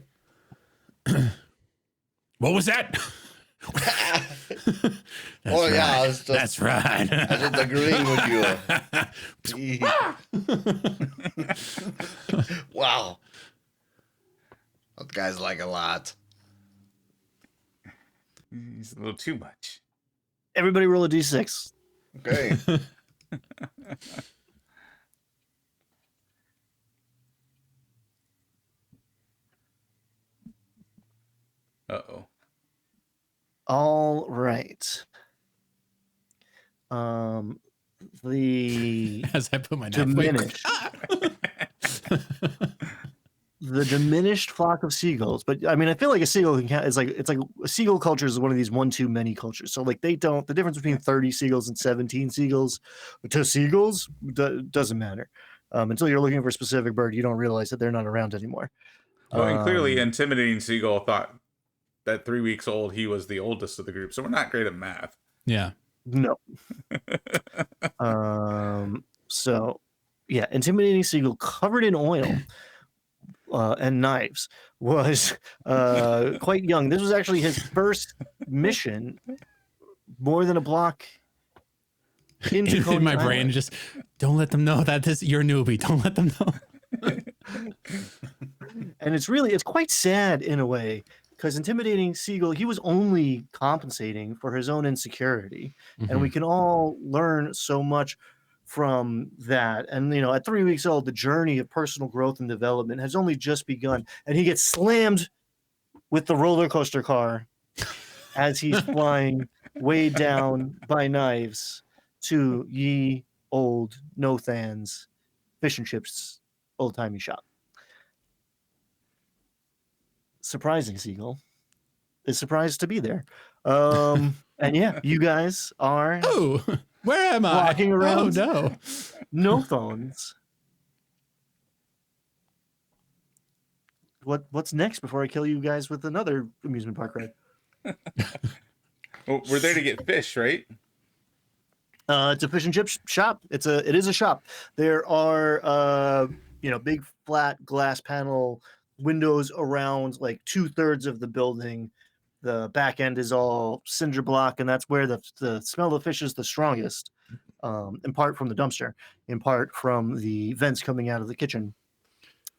What was that? Oh yeah, I was just, That's right. I was just agreeing with you. Wow. That guy's like a lot. He's a little too much. Everybody roll a d6. Okay. Uh-oh. All right. The As I put my knife away. diminished, the diminished flock of seagulls. But I mean, I feel like a seagull can count. It's like a seagull culture is one of these 1-2-many cultures. So like they don't. The difference between 30 seagulls and 17 seagulls to seagulls doesn't matter. Until you're looking for a specific bird, you don't realize that they're not around anymore. Well, and clearly, Um, intimidating Seagull thought that 3 weeks old, he was the oldest of the group. So we're not great at math. Yeah. no. So, yeah, intimidating Seagull covered in oil and knives was quite young. This was actually his first mission, more than a block into In Coney my brain, Island. just don't let them know that you're a newbie. Don't let them know. And it's quite sad in a way, because intimidating Seagull, he was only compensating for his own insecurity. And we can all learn so much from that. And, at 3 weeks old, the journey of personal growth and development has only just begun. And he gets slammed with the roller coaster car as he's flying way down by knives to ye old no thans fish and chips old timey shop. Surprising Seagull is surprised to be there. And yeah, you guys are Oh, where am I? walking around. Oh no. No phones. What's next before I kill you guys with another amusement park ride? Well, we're there to get fish, right? It's a fish and chip shop. It is a shop. There are big flat glass panel windows around like 2/3 of the building. The back end is all cinder block, and that's where the smell of fish is the strongest. In part from the dumpster, in part from the vents coming out of the kitchen.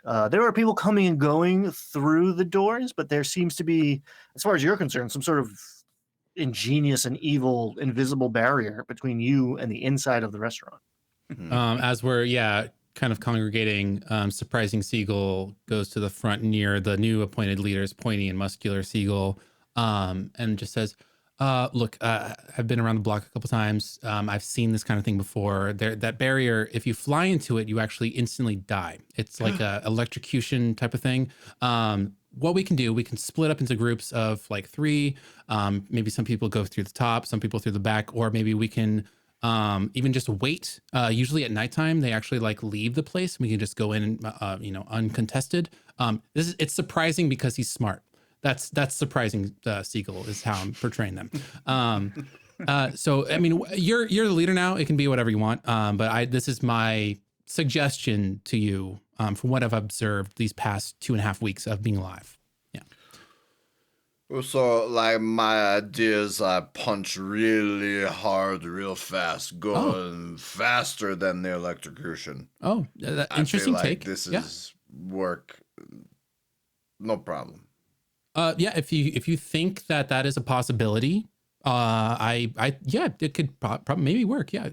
There are people coming and going through the doors, but there seems to be, as far as you're concerned, some sort of ingenious and evil invisible barrier between you and the inside of the restaurant. As we're kind of congregating, surprising Seagull goes to the front near the new appointed leaders, pointy and muscular Seagull, and just says, look, I've been around the block a couple times. I've seen this kind of thing before. That barrier, if you fly into it, you actually instantly die. It's like a electrocution type of thing. What we can do, we can split up into groups of like 3. Maybe some people go through the top, some people through the back, or maybe we can even just wait. Usually at nighttime, they actually like leave the place. We can just go in, uncontested. It's surprising because he's smart. That's surprising. Seagull is how I'm portraying them. So I mean, you're the leader now. It can be whatever you want. But this is my suggestion to you from what I've observed these past 2.5 weeks of being alive. Yeah. So, like, my idea is I punch really hard, real fast, going faster than the electrocution. Oh, interesting I feel like take. This Yeah. is work. No problem. Yeah, if you think that is a possibility, it could probably maybe work. Yeah.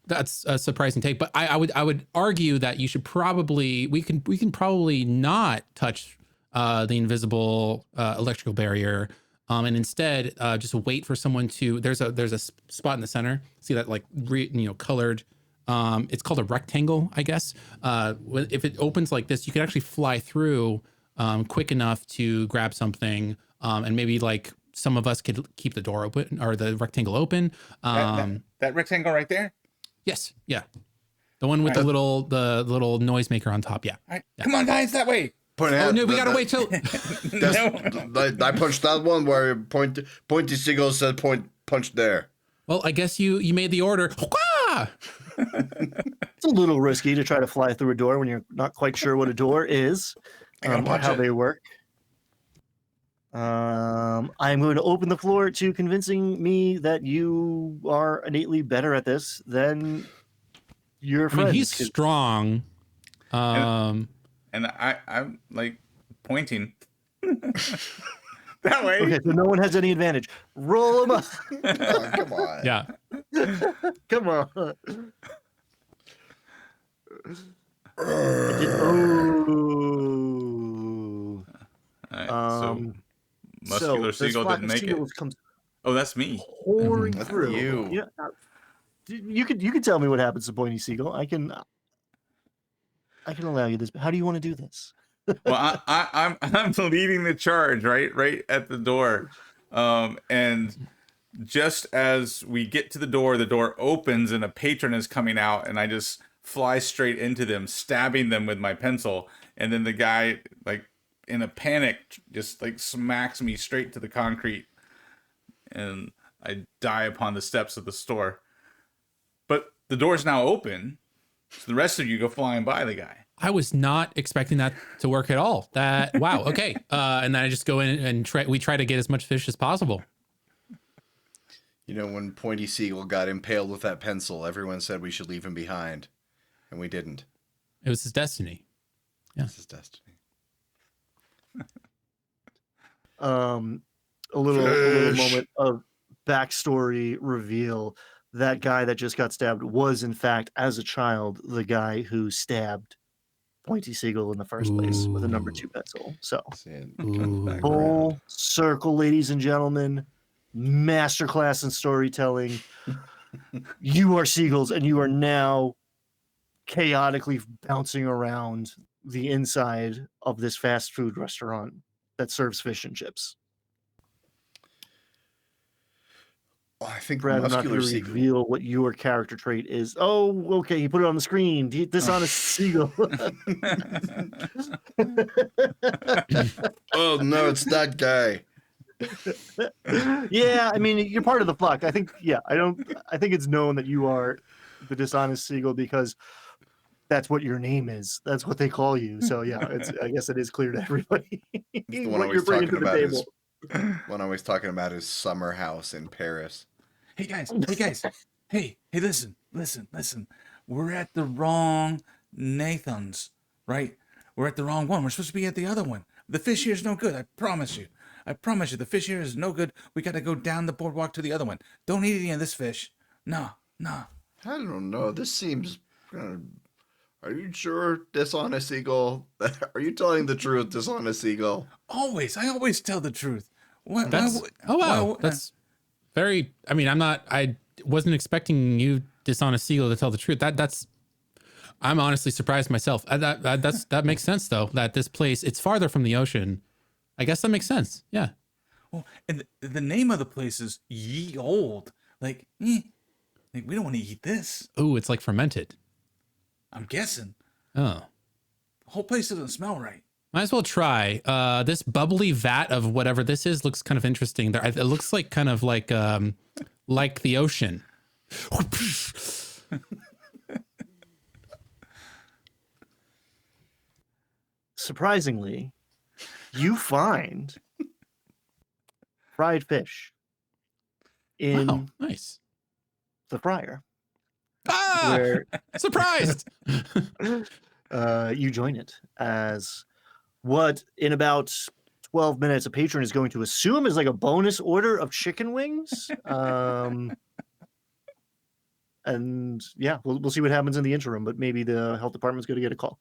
That's a surprising take, but I would argue that you should probably we can probably not touch the invisible electrical barrier, and instead just wait for someone to. There's a spot in the center. See that like colored. It's called a rectangle, I guess. If it opens like this, you can actually fly through quick enough to grab something, and maybe like some of us could keep the door open or the rectangle open. That rectangle right there? Yes, yeah, the one with the little noisemaker on top. Yeah. All right, come on, guys, that way. Oh no, we gotta wait till. I punched that one where Pointy Seagull said punch there. Well, I guess you made the order. It's a little risky to try to fly through a door when you're not quite sure what a door is, or how they work. I'm going to open the floor to convincing me that you are innately better at this than your friends. I mean, he's strong. And I'm like pointing that way. Okay, so no one has any advantage. Roll them up. Oh, come on. Yeah. Come on. All right, so muscular this Seagull flock didn't of make it. seagulls comes Oh, that's me. pouring That's through. you. Yeah, you could tell me what happens to Pointy Seagull. I can allow you this. How do you want to do this? Well, I'm leading the charge right at the door, and just as we get to the door opens and a patron is coming out, and I just fly straight into them, stabbing them with my pencil. And then the guy, like, in a panic, just like smacks me straight to the concrete. And I die upon the steps of the store. But the door's now open. So the rest of you go flying by the guy. I was not expecting that to work at all. Wow. Okay. And then I just go in and we try to get as much fish as possible. You know, when Pointy Seagull got impaled with that pencil, everyone said we should leave him behind. And we didn't. It was his destiny. Yeah. It's his destiny. A little moment of backstory reveal. That guy that just got stabbed was, in fact, as a child, the guy who stabbed Pointy Seagull in the first place with a number 2 pencil. So, full circle, ladies and gentlemen. Masterclass in storytelling. You are Seagulls, and you are now chaotically bouncing around the inside of this fast food restaurant that serves fish and chips. I think Brad, I'm not going Muscular to Seagull. reveal what your character trait is. Oh, okay. He put it on the screen. Dishonest Seagull. Oh, no, it's that guy. Yeah, I mean, you're part of the flock. I think, I think it's known that you are the Dishonest Seagull because that's what your name is. That's what they call you. So, yeah, I guess it is clear to everybody The one what you're bringing to the table. One I was talking about is Summer House in Paris. Hey guys, hey, listen. We're at the wrong Nathan's, right? We're at the wrong one. We're supposed to be at the other one. The fish here is no good. I promise you, the fish here is no good. We got to go down the boardwalk to the other one. Don't eat any of this fish. Nah. I don't know. This seems kind of... Are you sure, Dishonest Seagull? Are you telling the truth, Dishonest Seagull? Always. I always tell the truth. What? Oh, wow. That's very, I mean, I wasn't expecting you, Dishonest Seagull, to tell the truth. I'm honestly surprised myself. That makes sense though, that this place, it's farther from the ocean. I guess that makes sense. Yeah. Well, and the name of the place is Ye Old. Like we don't want to eat this. Ooh, it's like fermented. I'm guessing. Oh. The whole place doesn't smell right. Might as well try. This bubbly vat of whatever this is looks kind of interesting. It looks like kind of like the ocean. Surprisingly, you find fried fish in Wow, nice. the fryer. Ah, Where surprised. You join it as what in about 12 minutes a patron is going to assume is like a bonus order of chicken wings. And yeah, we'll see what happens in the interim, but maybe the health department's going to get a call.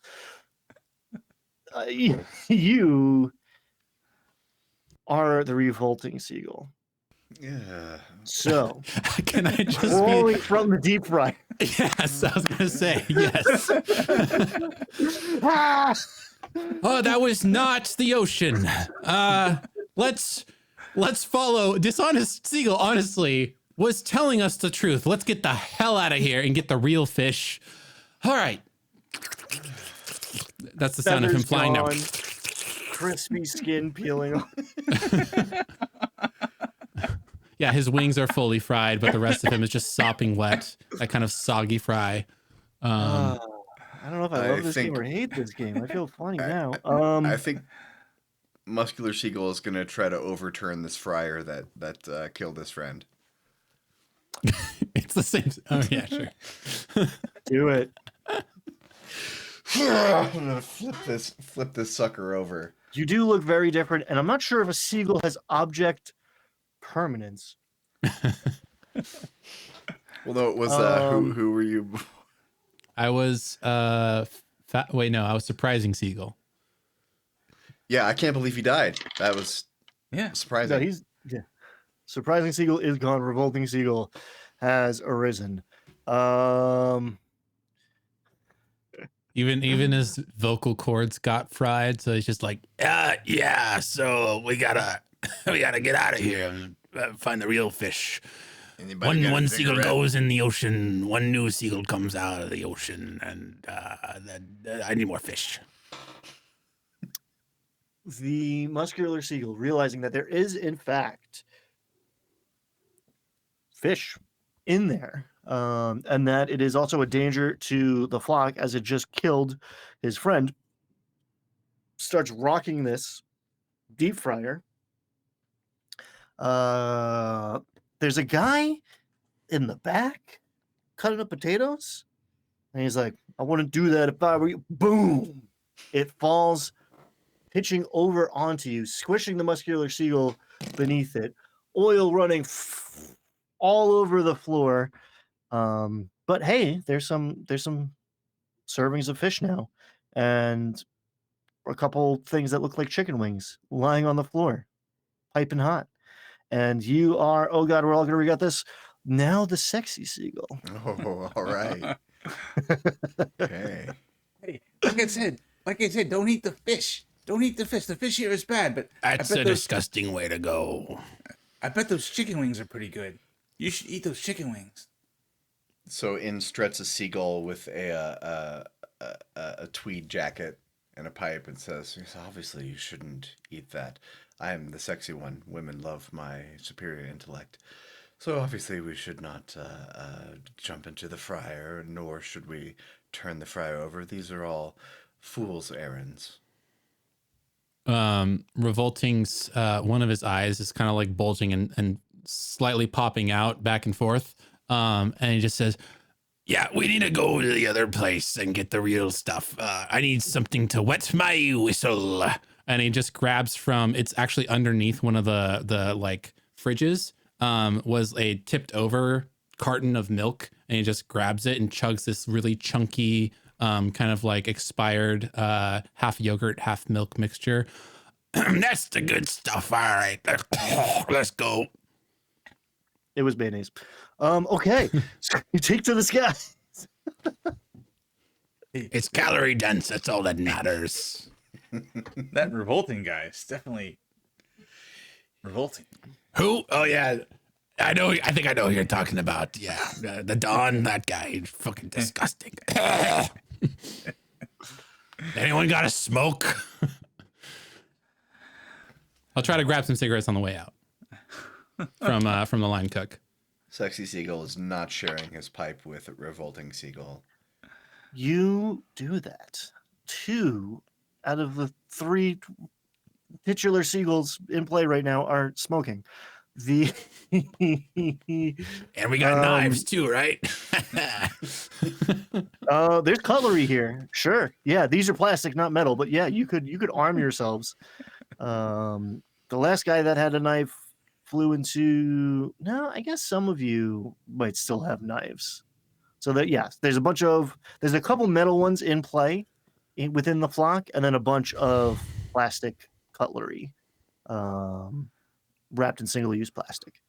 You are the revolting seagull. Yeah. So, Can I just rolling from the deep fryer. Yes, I was going to say yes. Ah! Oh, that was not the ocean. Let's follow Dishonest Seagull. Honestly, was telling us the truth. Let's get the hell out of here and get the real fish. All right. That's the sound of him flying now. Crispy skin peeling off. Yeah, his wings are fully fried, but the rest of him is just sopping wet. That kind of soggy fry. I don't know if I love this think- game or hate this game. I feel funny now. I think Muscular Seagull is going to try to overturn this fryer that killed his friend. It's the same. Oh yeah, sure. Do it. I'm going to flip this sucker over. You do look very different, and I'm not sure if a seagull has object permanence. Although it was who were you? I was I was Surprising Seagull. Yeah, I can't believe he died. That was Yeah. surprising. No, Surprising Seagull is gone. Revolting Seagull has arisen. Even his vocal cords got fried, so he's just like, yeah. So we gotta get out of here and find the real fish. Anybody got a One seagull cigarette? goes in the ocean, one new seagull comes out of the ocean, and I need more fish. The muscular seagull, realizing that there is, in fact, fish in there, and that it is also a danger to the flock as it just killed his friend, starts rocking this deep fryer. There's a guy in the back cutting up potatoes, and he's like, I wouldn't do that if I were you. Boom! It falls, pitching over onto you, squishing the muscular seagull beneath it, oil running all over the floor. But hey, there's some servings of fish now, and a couple things that look like chicken wings lying on the floor, piping hot. And you are, oh god, we're all gonna regret this. Now the sexy seagull. Oh, all right. Okay. Hey, like I said, don't eat the fish. Don't eat the fish. The fish here is bad, but That's a disgusting way to go. I bet those chicken wings are pretty good. You should eat those chicken wings. So in struts a seagull with a tweed jacket and a pipe and says, "Yes, obviously you shouldn't eat that. I am the sexy one. Women love my superior intellect. So obviously we should not jump into the fryer, nor should we turn the fryer over. These are all fool's errands." Revolting's one of his eyes is kind of like bulging and slightly popping out back and forth. And he just says, yeah, we need to go to the other place and get the real stuff. I need something to wet my whistle. And he just grabs from, it's actually underneath one of the like fridges, was a tipped over carton of milk. And he just grabs it and chugs this really chunky, kind of like expired, half yogurt, half milk mixture. That's the good stuff. All right, let's go. It was mayonnaise. Okay, so you take to the sky. It's calorie dense. That's all that matters. That revolting guy is definitely revolting. Who? Oh yeah, I know. I think I know who you're talking about. Yeah, the Don. That guy. Fucking disgusting. Anyone got a smoke? I'll try to grab some cigarettes on the way out from the line cook. Sexy Seagull is not sharing his pipe with Revolting Seagull. You do that. 2 out of the 3 titular seagulls in play right now are smoking. The And we got knives too, right? there's cutlery here. Sure. Yeah, these are plastic, not metal, but yeah, you could arm yourselves. The last guy that had a knife flew into, no, I guess some of you might still have knives. So that, yeah, there's a couple metal ones in play within the flock, and then a bunch of plastic cutlery, wrapped in single-use plastic.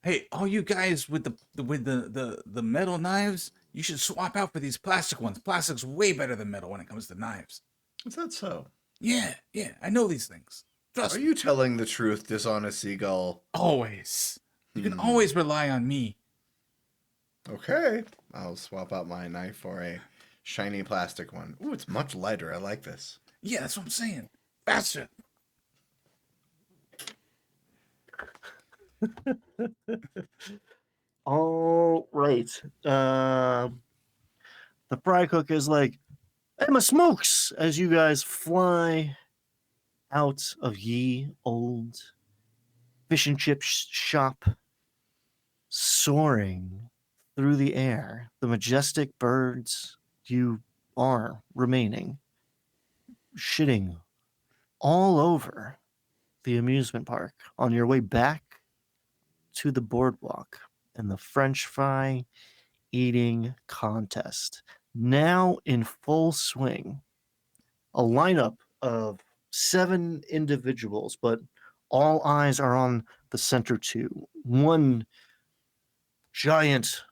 Hey, all you guys with the metal knives, you should swap out for these plastic ones. Plastic's way better than metal when it comes to knives. Is that so? Yeah, I know these things. Trust Are me. you telling the truth, dishonest seagull? Always. You can always rely on me. Okay. I'll swap out my knife for a shiny plastic one. Ooh, it's much lighter. I like this. Yeah, that's what I'm saying. Faster. All right. The fry cook is like, Emma smokes as you guys fly out of ye old fish and chip shop, soaring through the air. The majestic birds you are remaining, shitting all over the amusement park on your way back to the boardwalk and the French fry eating contest now in full swing. A lineup of 7 individuals, but all eyes are on the center 2. One giant,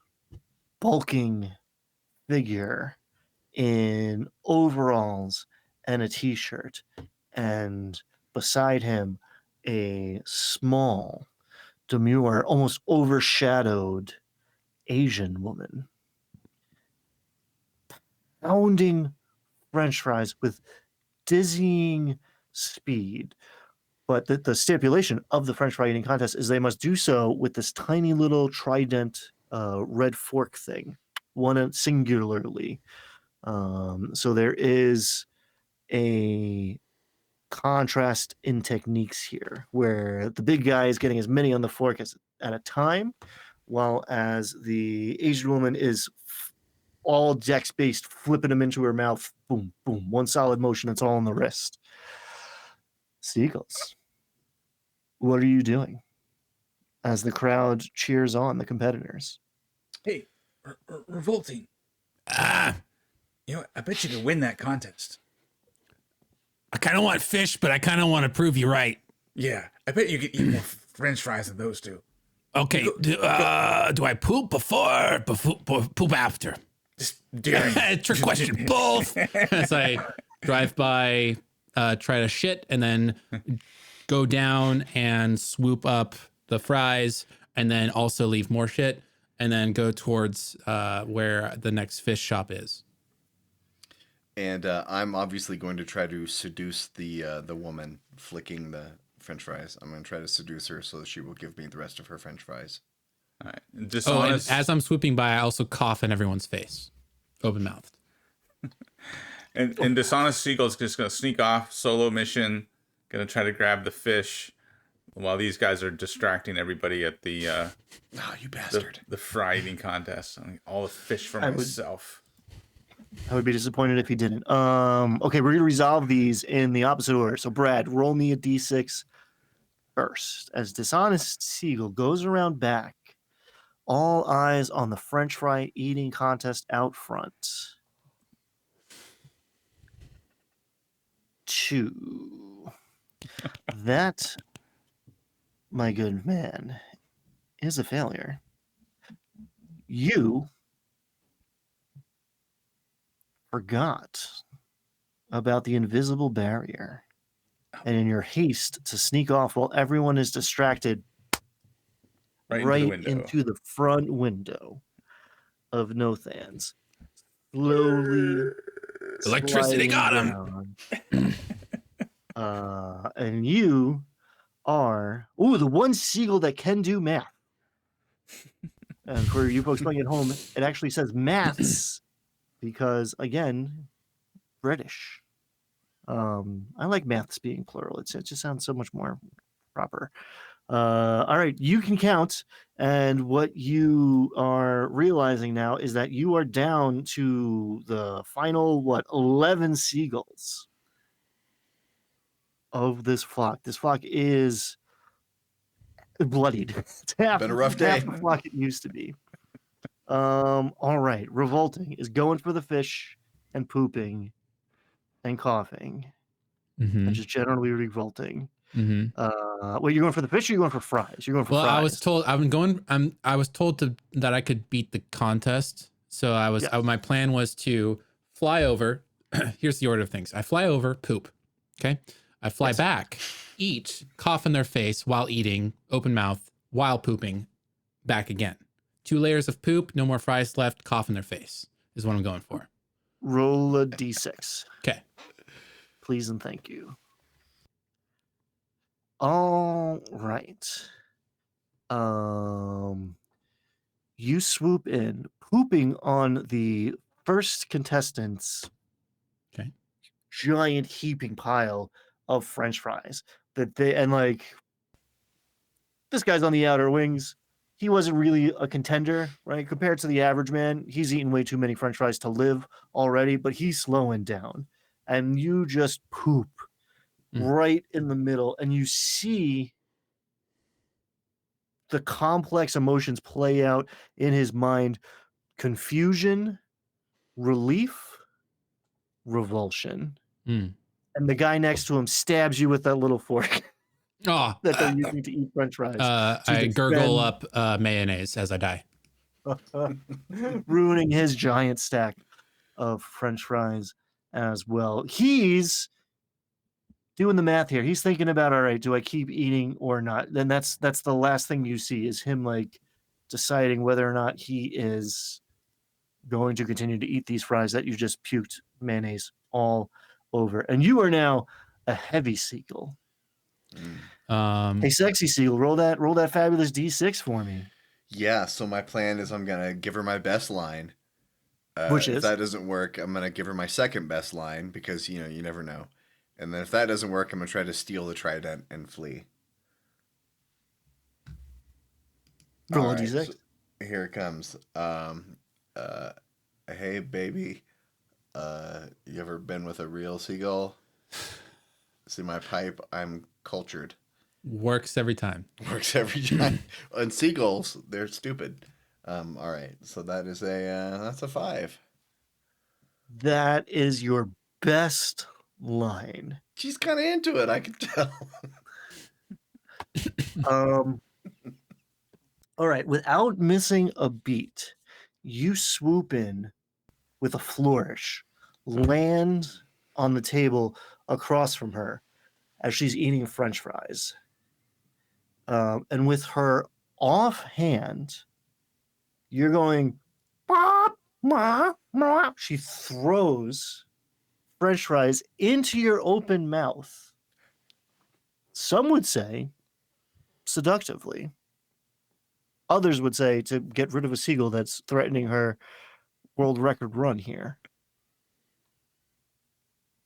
bulking figure in overalls and a t-shirt, and beside him a small, demure, almost overshadowed Asian woman pounding French fries with dizzying speed. But the stipulation of the French fry eating contest is they must do so with this tiny little trident red fork thing, one singularly. So there is a contrast in techniques here, where the big guy is getting as many on the fork as at a time, while as the Asian woman is all dex based, flipping them into her mouth, boom, boom, one solid motion. It's all on the wrist. Seagulls, what are you doing as the crowd cheers on the competitors? Hey, revolting. Ah, You know, I bet you could win that contest. I kind of want fish, but I kind of want to prove you right. Yeah, I bet you could eat more French fries than those two. Okay, do I poop before or poop after? Just daring. Trick question, both. As I drive by, try to shit, and then go down and swoop up the fries, and then also leave more shit, and then go towards where the next fish shop is. And I'm obviously going to try to seduce the woman flicking the French fries. I'm going to try to seduce her so that she will give me the rest of her French fries. All right. Oh, and Dishonest. as I'm swooping by, I also cough in everyone's face, open mouthed. And dishonest Seagull's just gonna sneak off, solo mission, gonna try to grab the fish while these guys are distracting everybody at the Oh, you bastard. the fry eating contest. I mean, all the fish for I would- myself. I would be disappointed if he didn't. Okay, we're gonna resolve these in the opposite order. So, Brad, roll me a d6 first. As dishonest Seagull goes around back, all eyes on the French fry eating contest out front. 2. That, my good man, is a failure. You forgot about the invisible barrier. And in your haste to sneak off while everyone is distracted, Right into the window. into the front window of Nothan's, slowly Electricity sliding got him. down. And you are the one seagull that can do math. And for you folks playing at home, it actually says maths because, again, British. I like maths being plural. It just sounds so much more proper. All right, you can count, and what you are realizing now is that you are down to the final 11 seagulls of this flock. This flock is bloodied. It's half, Been a rough half day. the flock it used to be. All right, revolting is going for the fish and pooping and coughing, Mm-hmm. which is generally revolting. Mm-hmm. Wait, you're going for the fish or you're going for fries? You're going for Well, fries. I was told I was told that I could beat the contest. So Yes. my plan was to fly over. Here's the order of things. I fly over, poop. Okay. I fly back, eat, cough in their face while eating, open mouth, while pooping, back again. 2 layers of poop, no more fries left, cough in their face is what I'm going for. Roll a d6, Okay. please and thank you. All right. You swoop in, pooping on the first contestant's Okay. giant heaping pile of French fries this guy's on the outer wings. He wasn't really a contender, right? Compared to the average man, he's eaten way too many French fries to live already, but he's slowing down. And you just poop right in the middle, and you see the complex emotions play out in his mind: confusion, relief, revulsion. Mm. And the guy next to him stabs you with that little fork Oh, that they're using to eat French fries. I gurgle up mayonnaise as I die. Ruining his giant stack of French fries as well. He's doing the math here. He's thinking about, all right, do I keep eating or not? Then that's the last thing you see is him like deciding whether or not he is going to continue to eat these fries that you just puked mayonnaise all over. And you are now a heavy seagull. Hey, sexy seagull, roll that fabulous D6 for me. Yeah, so my plan is I'm gonna give her my best line. Which If is? that doesn't work, I'm gonna give her my second best line because you never know. And then if that doesn't work, I'm gonna try to steal the trident and flee. Roll All a right, D6. so here it comes. Hey baby, you ever been with a real seagull? See my pipe? I'm cultured. Works every time. Works every time. And seagulls, they're stupid. All right, so that's a 5. That is your best line. She's kind of into it, I can tell. Um, all right, without missing a beat, you swoop in with a flourish, land on the table across from her as she's eating French fries. And with her offhand, you're going, "Bah, bah, bah." She throws French fries into your open mouth. Some would say seductively. Others would say to get rid of a seagull that's threatening her world record run here.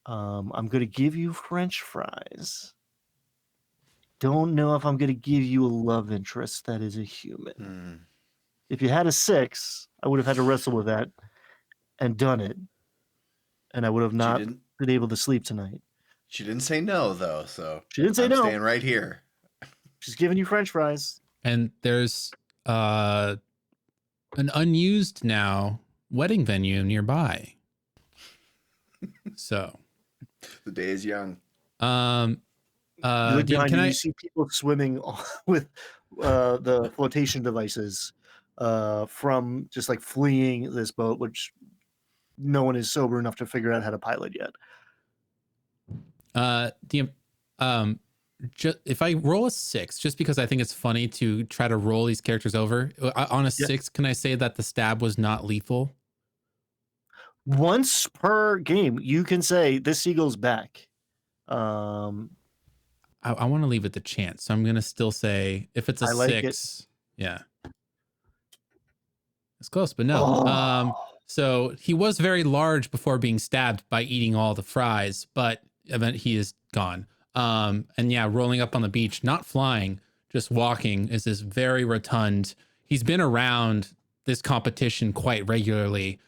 I'm going to give you French fries. Don't know if I'm going to give you a love interest that is a human. If you had a 6, I would have had to wrestle with that and done it. And I would have not been able to sleep tonight. She didn't say no, though, so She didn't say I'm no. staying right here. She's giving you French fries. And there's an unused now wedding venue nearby. So The day is young. You look DM, behind you, you see people swimming with the flotation devices from just like fleeing this boat, which no one is sober enough to figure out how to pilot yet. DM, if I roll a 6, just because I think it's funny to try to roll these characters over on a 6, can I say that the stab was not lethal? Once per game, you can say this seagull's back. I want to leave it to chance, so I'm gonna still say if it's a 6, yeah, it's close, but no. So he was very large before being stabbed by eating all the fries, but he is gone. And yeah, rolling up on the beach, not flying, just walking, is this very rotund. He's been around this competition quite regularly,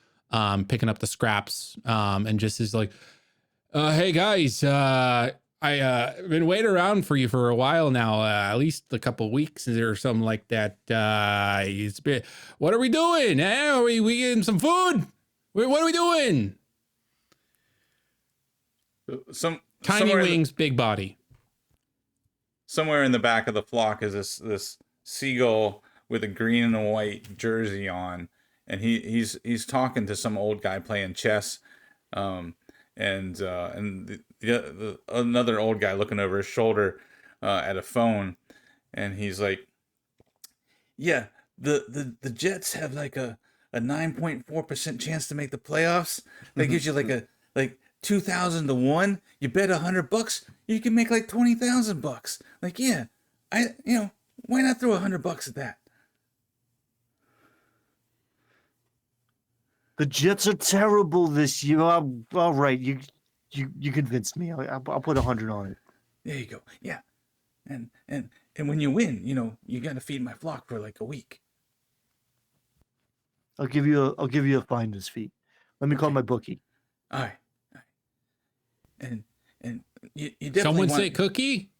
picking up the scraps, and just is like, hey guys, I've been waiting around for you for a while now, at least a couple weeks or something like that. What are we doing? Are we getting some food? What are we doing? Tiny wings, big body. Somewhere in the back of the flock is this seagull with a green and a white jersey on, and he's talking to some old guy playing chess, and another old guy looking over his shoulder at a phone, and he's like, yeah, the Jets have like a 9.4% chance to make the playoffs. That gives you like 2,000 to 1. You bet $100, you can make like $20,000. Like, yeah, why not throw $100 at that? The Jets are terrible this year. All right, you convinced me. I'll put 100 on it. There you go. Yeah, and when you win, you got to feed my flock for like a week. I'll give you a finder's fee. Let me call my bookie. All right. And you definitely Someone say cookie.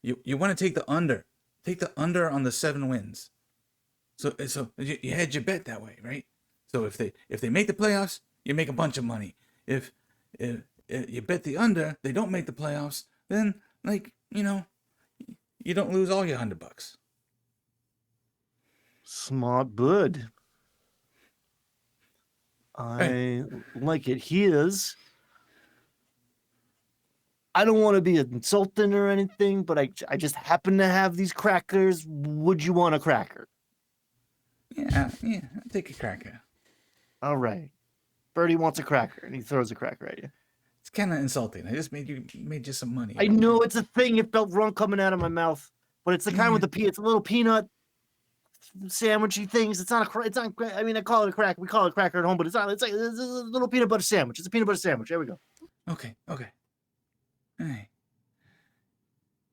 You want to take the under. Take the under on the 7 wins. So you hedge your bet that way, right? So if they make the playoffs, you make a bunch of money. If you bet the under, they don't make the playoffs, then you don't lose all your $100. Smart bird. I like it. I don't want to be insulting or anything, but I just happen to have these crackers. Would you want a cracker? Yeah, I'll take a cracker. All right. Birdie wants a cracker, and he throws a cracker at you. It's kind of insulting. I just made you some money. I know it's a thing. It felt wrong coming out of my mouth, but it's the kind with the it's a little peanut sandwichy things. It's not a. It's not. I mean, I call it a crack. We call it a cracker at home, but it's not. It's like it's a little peanut butter sandwich. It's a peanut butter sandwich. There we go. Okay. All right.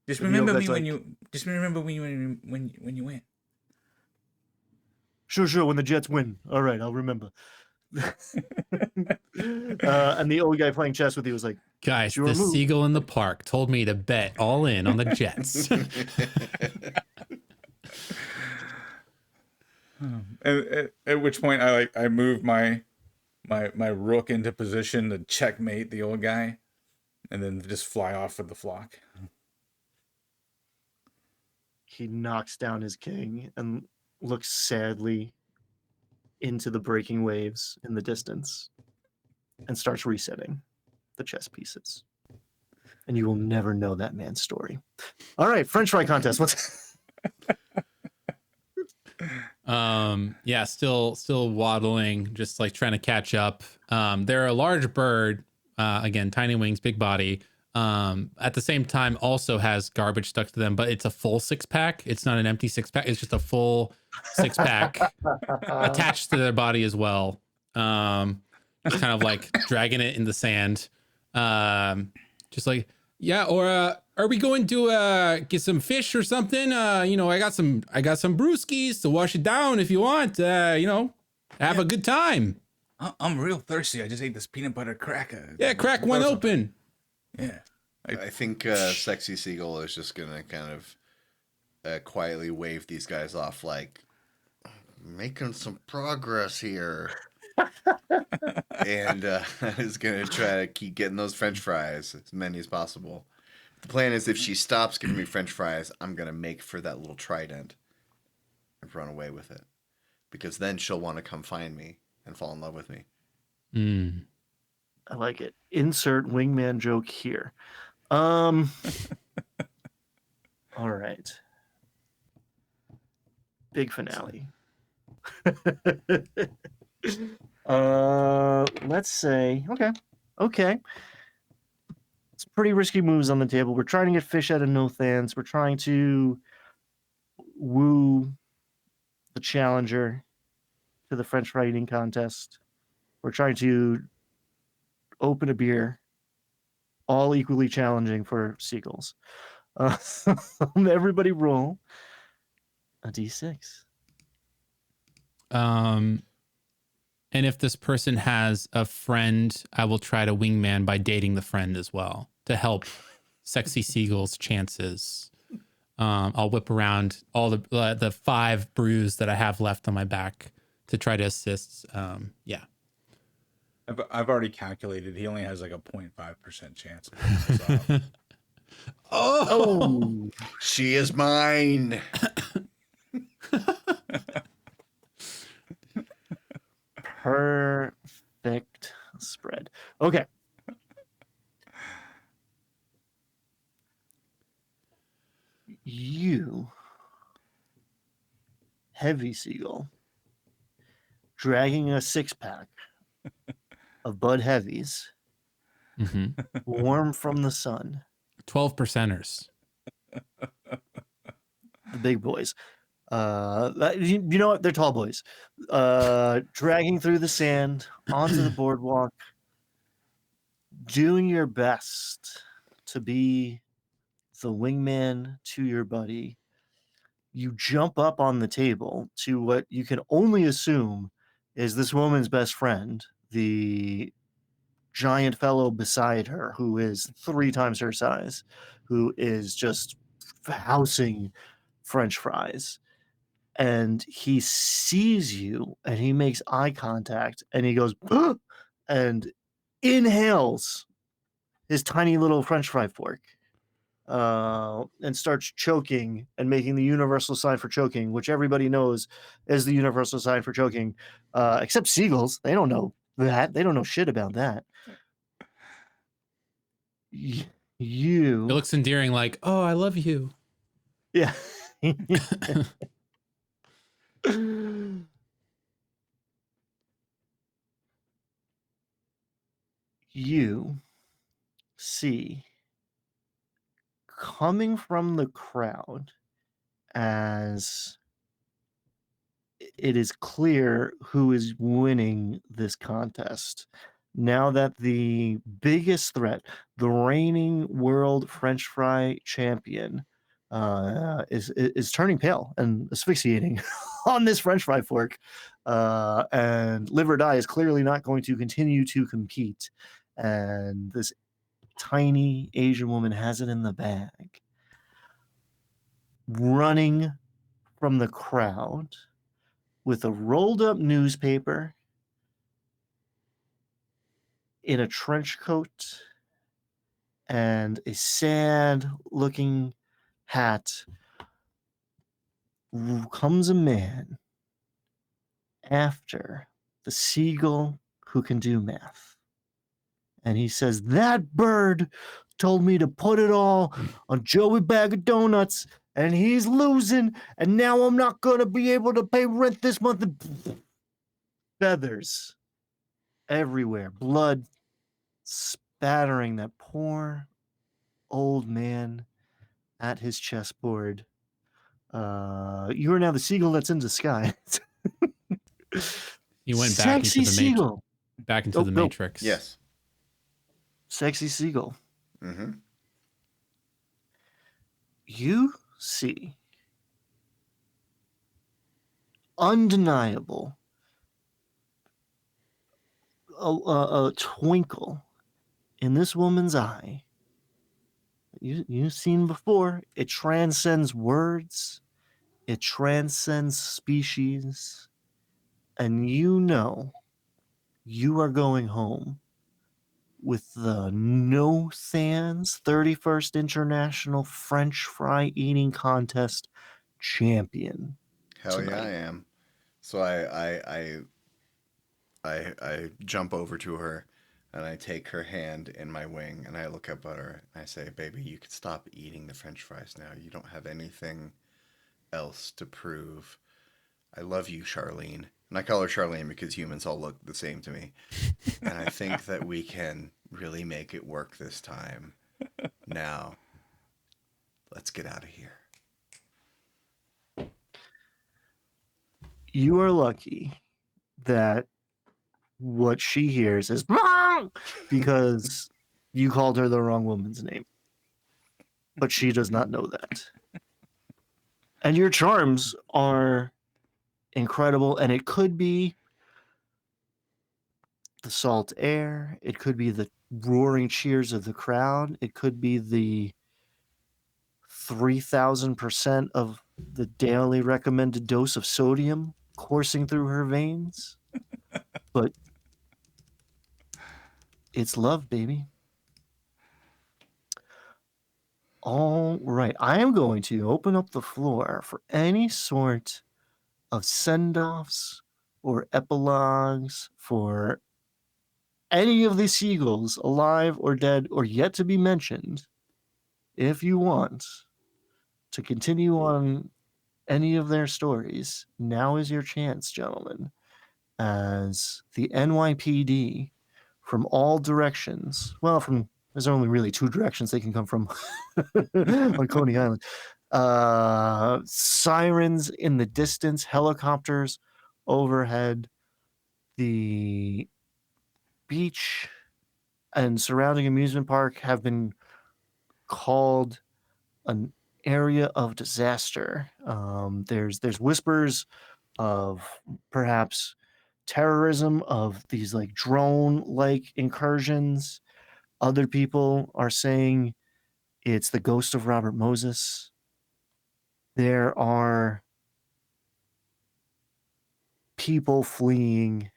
Just The remember meal me guy's when like- you. Just remember when you win. Sure. When the Jets win. All right, I'll remember. And the old guy playing chess with you was like, Guys, Your the move. seagull in the park told me to bet all in on the Jets. And at which point I move my rook into position to checkmate the old guy, and then just fly off with the flock. he knocks down his king and looks sadly into the breaking waves in the distance and starts resetting the chess pieces. And you will never know that man's story. All right, French fry contest. What's Yeah, still waddling, just like trying to catch up. They're a large bird, again, tiny wings, big body. At the same time also has garbage stuck to them, but it's a full 6-pack. It's not an empty 6-pack. It's just a full 6-pack attached to their body as well. Just kind of like dragging it in the sand. Just like, yeah, or are we going to get some fish or something? I got some brewskis to wash it down if you want. Have a good time. I'm real thirsty. I just ate this peanut butter cracker. Yeah, crack one open. Yeah. I think Sexy Seagull is just gonna kind of quietly wave these guys off, like making some progress here, and is gonna try to keep getting those French fries, as many as possible. The plan is, if she stops giving me French fries, I'm gonna make for that little trident and run away with it, because then she'll want to come find me and fall in love with me. I like it. Insert wingman joke here. All right. Big finale. Let's say, okay. It's pretty risky moves on the table. We're trying to get fish out of Nothans. We're trying to woo the challenger to the French fry eating contest. We're trying to open a beer, all equally challenging for Seagulls. Everybody roll a d6. And if this person has a friend, I will try to wingman by dating the friend as well to help Sexy Seagull's chances. I'll whip around all the 5 brews that I have left on my back to try to assist. Yeah. I've already calculated. He only has like a 0.5% chance. Of Oh, She is mine. perfect spread. Okay. You, heavy seagull, dragging a 6-pack of Bud Heavies, warm from the sun, 12 percenters. the big boys. You know what? They're tall boys. Dragging through the sand onto the boardwalk, doing your best to be the wingman to your buddy. You jump up on the table to what you can only assume is this woman's best friend, the giant fellow beside her, who is 3 times her size, who is just housing French fries. And he sees you and he makes eye contact and he goes, and inhales his tiny little French fry fork. And starts choking and making the universal sign for choking, which everybody knows is the universal sign for choking, except seagulls. They don't know that. They don't know shit about that. It You, looks endearing, like, oh, I love you. yeah. You see coming from the crowd as it is clear who is winning this contest. Now that the biggest threat, the reigning world French fry champion, is turning pale and asphyxiating on this French fry fork, and Live or Die is clearly not going to continue to compete, and this tiny Asian woman has it in the bag, running from the crowd with a rolled up newspaper in a trench coat and a sad looking hat. Comes a man after the seagull who can do math. And he says, that bird told me to put it all on Joey Bag of Donuts, and he's losing, and now I'm not going to be able to pay rent this month. Feathers everywhere, blood spattering that poor old man at his chessboard. You are now the seagull that's in disguise. You went Sexy seagull. back into the no. Matrix. Yes. Sexy seagull. Mm-hmm. You see undeniable a twinkle in this woman's eye. You've seen before. It transcends words. It transcends species. And you know you are going home with the No Sans 31st International French Fry Eating Contest champion. Hell yeah, tonight. I am. So I jump over to her and I take her hand in my wing and I look up at her and I say, baby, you could stop eating the French fries now. You don't have anything else to prove. I love you, Charlene. And I call her Charlene because humans all look the same to me. And I think that we can really make it work this time. Now, let's get out of here. You are lucky that what she hears is wrong because you called her the wrong woman's name. But she does not know that. And your charms are incredible, and it could be the salt air, it could be the roaring cheers of the crowd, it could be the 3,000% of the daily recommended dose of sodium coursing through her veins. But it's love, baby. All right. I am going to open up the floor for any sort of send-offs or epilogues for any of the seagulls, alive or dead or yet to be mentioned. If you want to continue on any of their stories, now is your chance, gentlemen, as the NYPD from all directions, there's only really two directions they can come from on Coney Island. Sirens in the distance, helicopters overhead, the beach and surrounding amusement park have been called an area of disaster. There's whispers of perhaps terrorism, of these like drone-like incursions. Other people are saying it's the ghost of Robert Moses. There are people fleeing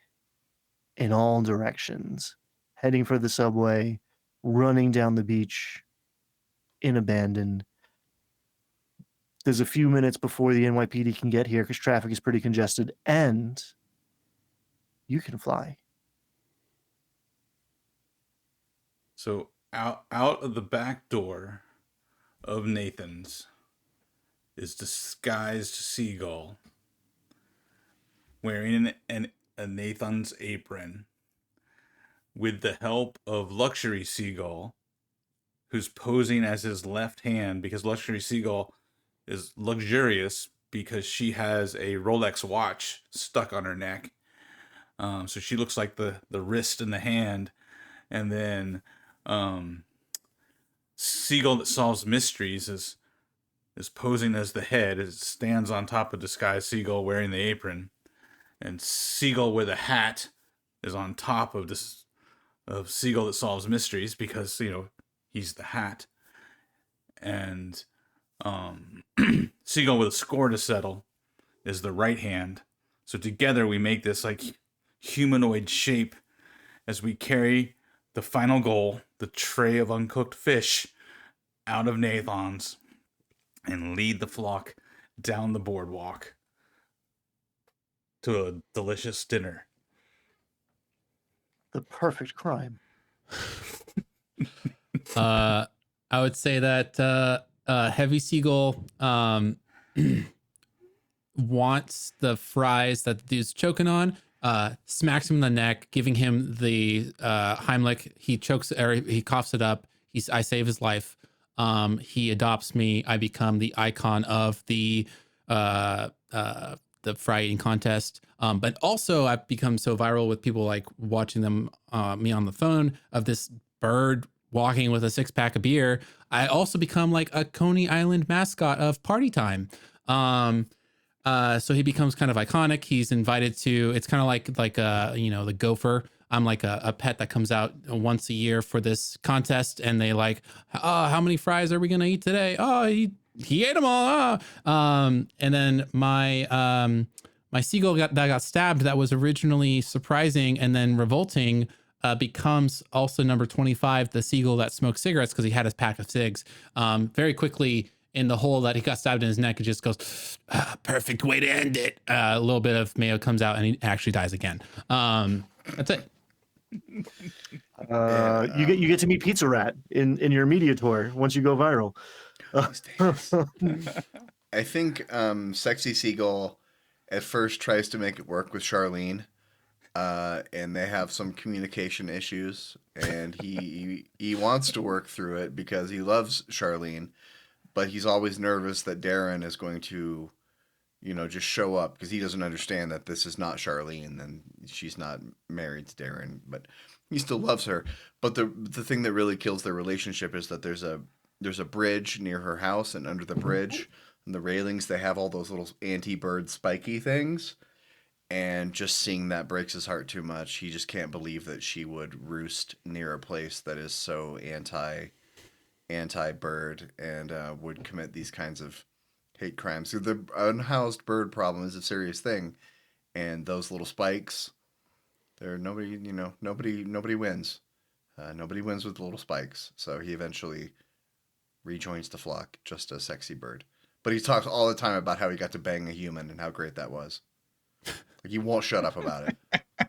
in all directions, heading for the subway, running down the beach in abandon. There's a few minutes before the NYPD can get here because traffic is pretty congested, and you can fly. So out of the back door of Nathan's is disguised Seagull wearing a Nathan's apron with the help of Luxury Seagull, who's posing as his left hand because Luxury Seagull is luxurious because she has a Rolex watch stuck on her neck. So she looks like the wrist and the hand. And then Seagull that solves mysteries is posing as the head. It stands on top of disguised Seagull wearing the apron. And Seagull with a hat is on top of Seagull that solves mysteries because, he's the hat. And Seagull with a score to settle is the right hand. So together we make this like humanoid shape as we carry the final goal, the tray of uncooked fish, out of Nathan's and lead the flock down the boardwalk to a delicious dinner. The perfect crime. I would say that Heavy Seagull wants the fries that the dude's choking on, smacks him in the neck, giving him the Heimlich. He chokes, or he coughs it up. I save his life. He adopts me. I become the icon of the fry eating contest. But also I've become so viral with people like watching me on the phone of this bird walking with a 6-pack of beer. I also become like a Coney Island mascot of party time. So he becomes kind of iconic. He's invited to, it's kind of like the gopher. I'm like a pet that comes out once a year for this contest, and they like, how many fries are we gonna eat today? Oh, he ate them all. And then my seagull that got stabbed, that was originally surprising and then revolting, becomes also number 25, the seagull that smoked cigarettes because he had his pack of cigs. Very quickly in the hole that he got stabbed in his neck, it just goes, perfect way to end it. A little bit of mayo comes out and he actually dies again. That's it. You get to meet Pizza Rat in your media tour once you go viral. I think Sexy Seagull at first tries to make it work with Charlene, and they have some communication issues, and he wants to work through it because he loves Charlene, but he's always nervous that Darren is going to, just show up because he doesn't understand that this is not Charlene and she's not married to Darren, but he still loves her. But the thing that really kills their relationship is that there's a bridge near her house, and under the bridge and the railings they have all those little anti-bird spiky things, and just seeing that breaks his heart too much. He just can't believe that she would roost near a place that is so anti-bird and would commit these kinds of hate crimes. So the unhoused bird problem is a serious thing, and those little spikes, nobody wins. Nobody wins with the little spikes. So he eventually rejoins the flock, just a sexy bird. But he talks all the time about how he got to bang a human and how great that was. Like, he won't shut up about it.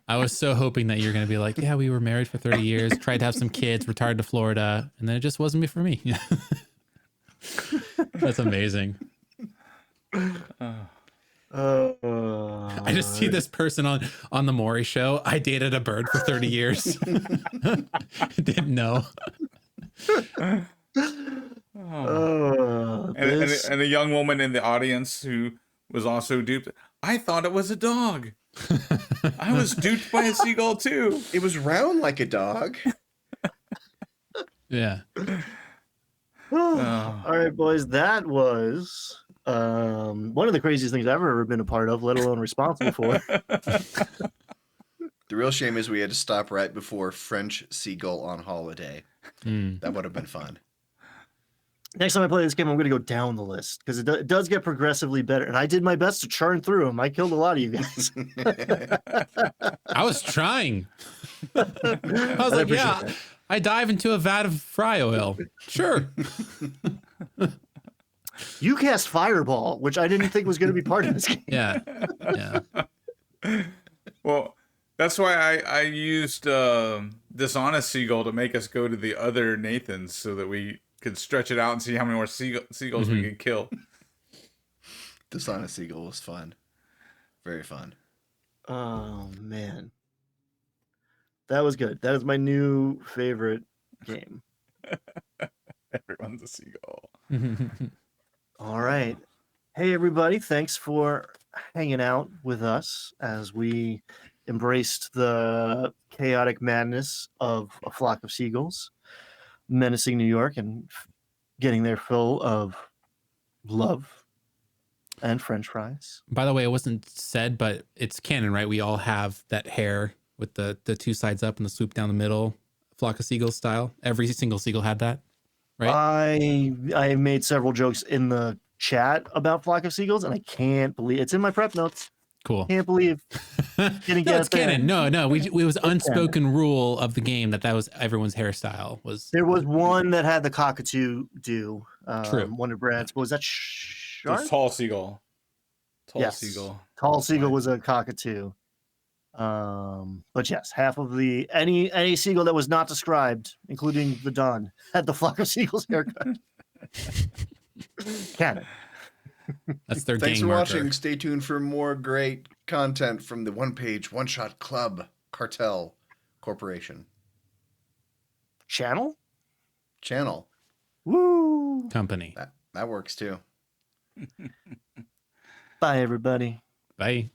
I was so hoping that you're going to be like, yeah, we were married for 30 years, tried to have some kids, retired to Florida, and then it just wasn't for me. That's amazing. I just see this person on the Maury show. I dated a bird for 30 years. Didn't know. And a young woman in the audience who was also duped. I thought it was a dog. I was duped by a seagull too. It was round like a dog. Yeah. All right, boys. That was one of the craziest things I've ever been a part of, let alone responsible for. The real shame is we had to stop right before French Seagull on Holiday. That would have been fun. Next time I play this game, I'm going to go down the list because it does get progressively better. And I did my best to churn through them. I killed a lot of you guys. I was trying. I was like, yeah, that. I dive into a vat of fry oil. Sure. You cast Fireball, which I didn't think was going to be part of this game. Yeah. Yeah. Well, that's why I used dishonest seagull to make us go to the other Nathans so that we could stretch it out and see how many more seagulls we could kill. Dishonest Seagull was fun. Very fun. Oh man, that was good. That is my new favorite game. Everyone's a seagull. All right. Hey, everybody. Thanks for hanging out with us as we embraced the chaotic madness of a flock of seagulls menacing New York and getting their fill of love and French fries. By the way, it wasn't said, but it's canon, right? We all have that hair with the two sides up and the swoop down the middle, flock of seagulls style. Every single seagull had that, right? I made several jokes in the chat about flock of seagulls, and I can't believe it's in my prep notes. Cool. Can't believe No, it's canon. No, it was unspoken rule of the game that was everyone's hairstyle was. There was one that had the cockatoo do. True. One of Brad's. Was that The Shark? tall seagull. Yes. Seagull. Tall seagull was a cockatoo. But yes, half of the any seagull that was not described, including the Don, had the flock of seagulls haircut. Canon. That's their Thanks gang for marker. watching. Stay tuned for more great content from the One Page One Shot Club Cartel Corporation Channel? channel. Woo! Company. That works too. Bye, everybody. Bye.